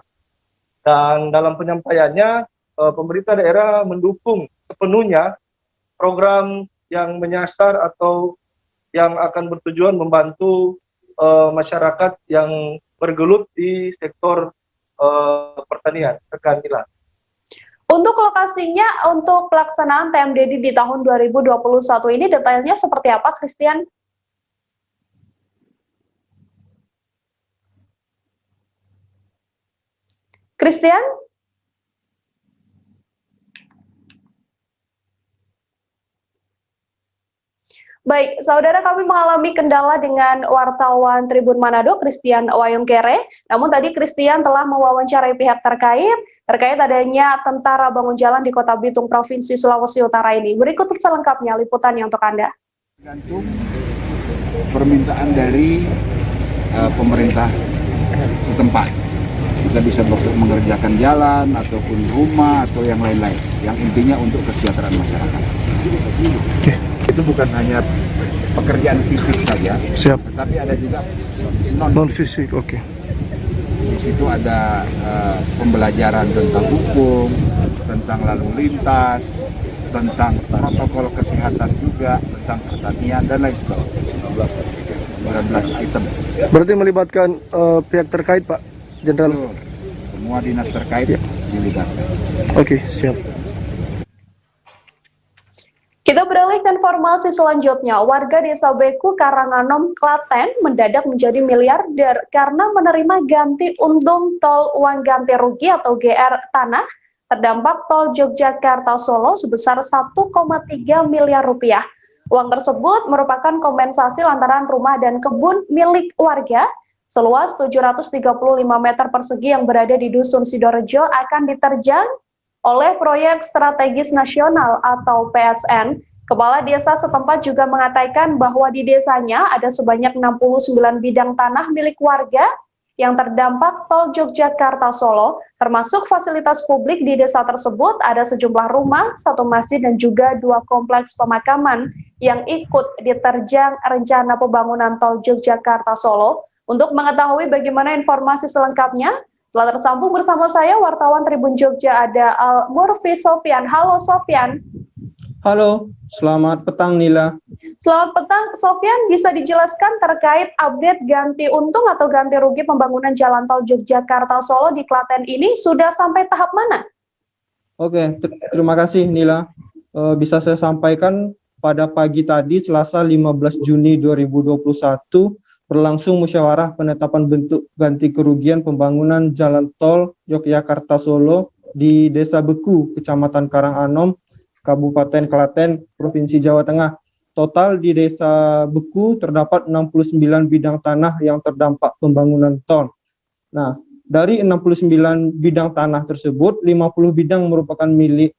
Dan dalam penyampaiannya, pemerintah daerah mendukung sepenuhnya program yang menyasar atau yang akan bertujuan membantu masyarakat yang bergelut di sektor pertanian. Rekan Nila. Untuk lokasinya, untuk pelaksanaan TMDD di tahun 2021 ini detailnya seperti apa, Christian? Christian? Baik, saudara, kami mengalami kendala dengan wartawan Tribun Manado, Christian Wayongkere. Namun tadi Christian telah mewawancarai pihak terkait adanya tentara bangun jalan di Kota Bitung, Provinsi Sulawesi Utara ini. Berikut selengkapnya liputannya untuk Anda. Tergantung permintaan dari pemerintah setempat. Kita bisa mengerjakan jalan ataupun rumah atau yang lain-lain. Yang intinya untuk kesejahteraan masyarakat. Itu bukan hanya pekerjaan fisik saja, tapi ada juga non fisik. Di situ ada pembelajaran tentang hukum, tentang lalu lintas, tentang protokol kesehatan juga, tentang pertanian dan lain sebagainya. 19 item. Berarti melibatkan pihak terkait, Pak Jenderal? Semua dinas terkait dilibatkan. Oke, siap. Kita beralih ke informasi selanjutnya. Warga Desa Beku, Karanganom, Klaten mendadak menjadi miliarder karena menerima ganti untung tol uang ganti rugi atau GR tanah terdampak tol Yogyakarta Solo sebesar 1,3 miliar rupiah. Uang tersebut merupakan kompensasi lantaran rumah dan kebun milik warga seluas 735 meter persegi yang berada di Dusun Sidorejo akan diterjang oleh Proyek Strategis Nasional atau PSN. Kepala desa setempat juga mengatakan bahwa di desanya ada sebanyak 69 bidang tanah milik warga yang terdampak tol Yogyakarta Solo, termasuk fasilitas publik di desa tersebut ada sejumlah rumah, satu masjid dan juga 2 kompleks pemakaman yang ikut diterjang rencana pembangunan tol Yogyakarta Solo. Untuk mengetahui bagaimana informasi selengkapnya, telah tersambung bersama saya wartawan Tribun Jogja ada Al-Murfi Sofyan. Halo Sofyan. Halo, selamat petang Nila. Selamat petang Sofyan, bisa dijelaskan terkait update ganti untung atau ganti rugi pembangunan jalan tol Yogyakarta Solo di Klaten ini sudah sampai tahap mana? Oke, terima kasih Nila. Bisa saya sampaikan pada pagi tadi Selasa 15 Juni 2021 berlangsung musyawarah penetapan bentuk ganti kerugian pembangunan jalan tol Yogyakarta Solo di Desa Beku, Kecamatan Karanganom, Kabupaten Klaten, Provinsi Jawa Tengah. Total di Desa Beku terdapat 69 bidang tanah yang terdampak pembangunan tol. Nah, dari 69 bidang tanah tersebut, 50 bidang merupakan milik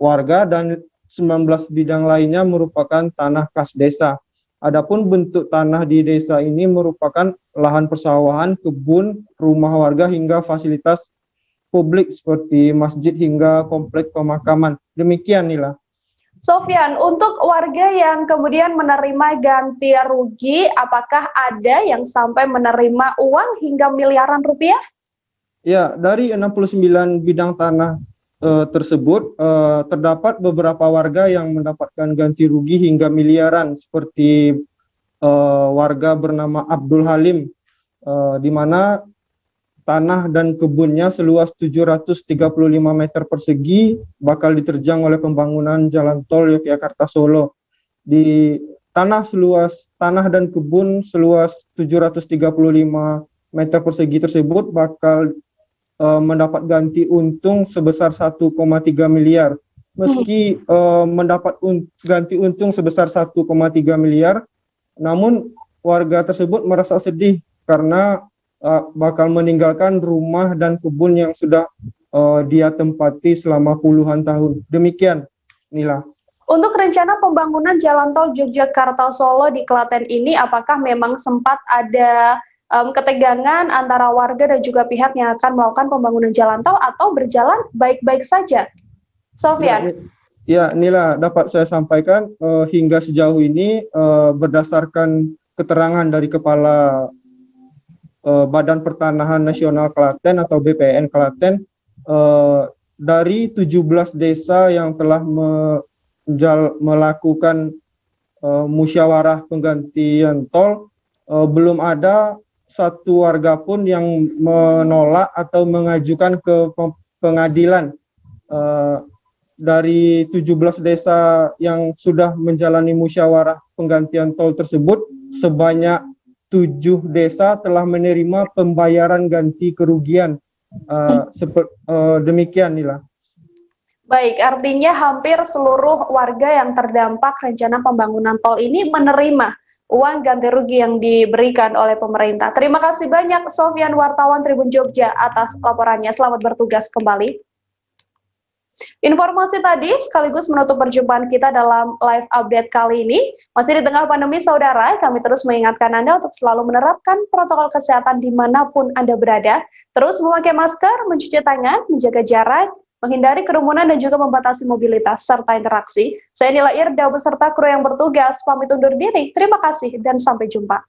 warga dan 19 bidang lainnya merupakan tanah kas desa. Adapun bentuk tanah di desa ini merupakan lahan persawahan, kebun, rumah warga hingga fasilitas publik seperti masjid hingga kompleks pemakaman. Demikian Nila. Sofyan, untuk warga yang kemudian menerima ganti rugi, apakah ada yang sampai menerima uang hingga miliaran rupiah? Ya, dari 69 bidang tanah tersebut terdapat beberapa warga yang mendapatkan ganti rugi hingga miliaran seperti warga bernama Abdul Halim di mana tanah dan kebunnya seluas 735 meter persegi bakal diterjang oleh pembangunan jalan tol Yogyakarta Solo. Di tanah dan kebun seluas 735 meter persegi tersebut bakal mendapat ganti untung sebesar 1,3 miliar. Meski mendapat ganti untung sebesar 1,3 miliar, namun warga tersebut merasa sedih karena bakal meninggalkan rumah dan kebun yang sudah dia tempati selama puluhan tahun. Demikian, Nila. Untuk rencana pembangunan jalan tol Yogyakarta Solo di Klaten ini, apakah memang sempat ada ketegangan antara warga dan juga pihak yang akan melakukan pembangunan jalan tol atau berjalan baik-baik saja? Sofyan. Ya, Nila, dapat saya sampaikan hingga sejauh ini berdasarkan keterangan dari Kepala Badan Pertanahan Nasional Klaten atau BPN Klaten, dari 17 desa yang telah melakukan musyawarah penggantian tol, belum ada satu warga pun yang menolak atau mengajukan ke pengadilan. Dari 17 desa yang sudah menjalani musyawarah penggantian tol tersebut, sebanyak 7 desa telah menerima pembayaran ganti kerugian. Demikian, Nila. Baik, artinya hampir seluruh warga yang terdampak rencana pembangunan tol ini menerima uang ganti rugi yang diberikan oleh pemerintah. Terima kasih banyak Sofyan, wartawan Tribun Jogja, atas laporannya. Selamat bertugas kembali. Informasi tadi sekaligus menutup perjumpaan kita dalam live update kali ini. Masih di tengah pandemi, saudara, kami terus mengingatkan Anda untuk selalu menerapkan protokol kesehatan dimanapun Anda berada. Terus memakai masker, mencuci tangan, menjaga jarak, menghindari kerumunan dan juga membatasi mobilitas serta interaksi. Saya Nila Irda beserta kru yang bertugas pamit undur diri. Terima kasih dan sampai jumpa.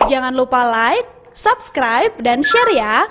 Jangan lupa like, subscribe, dan share ya.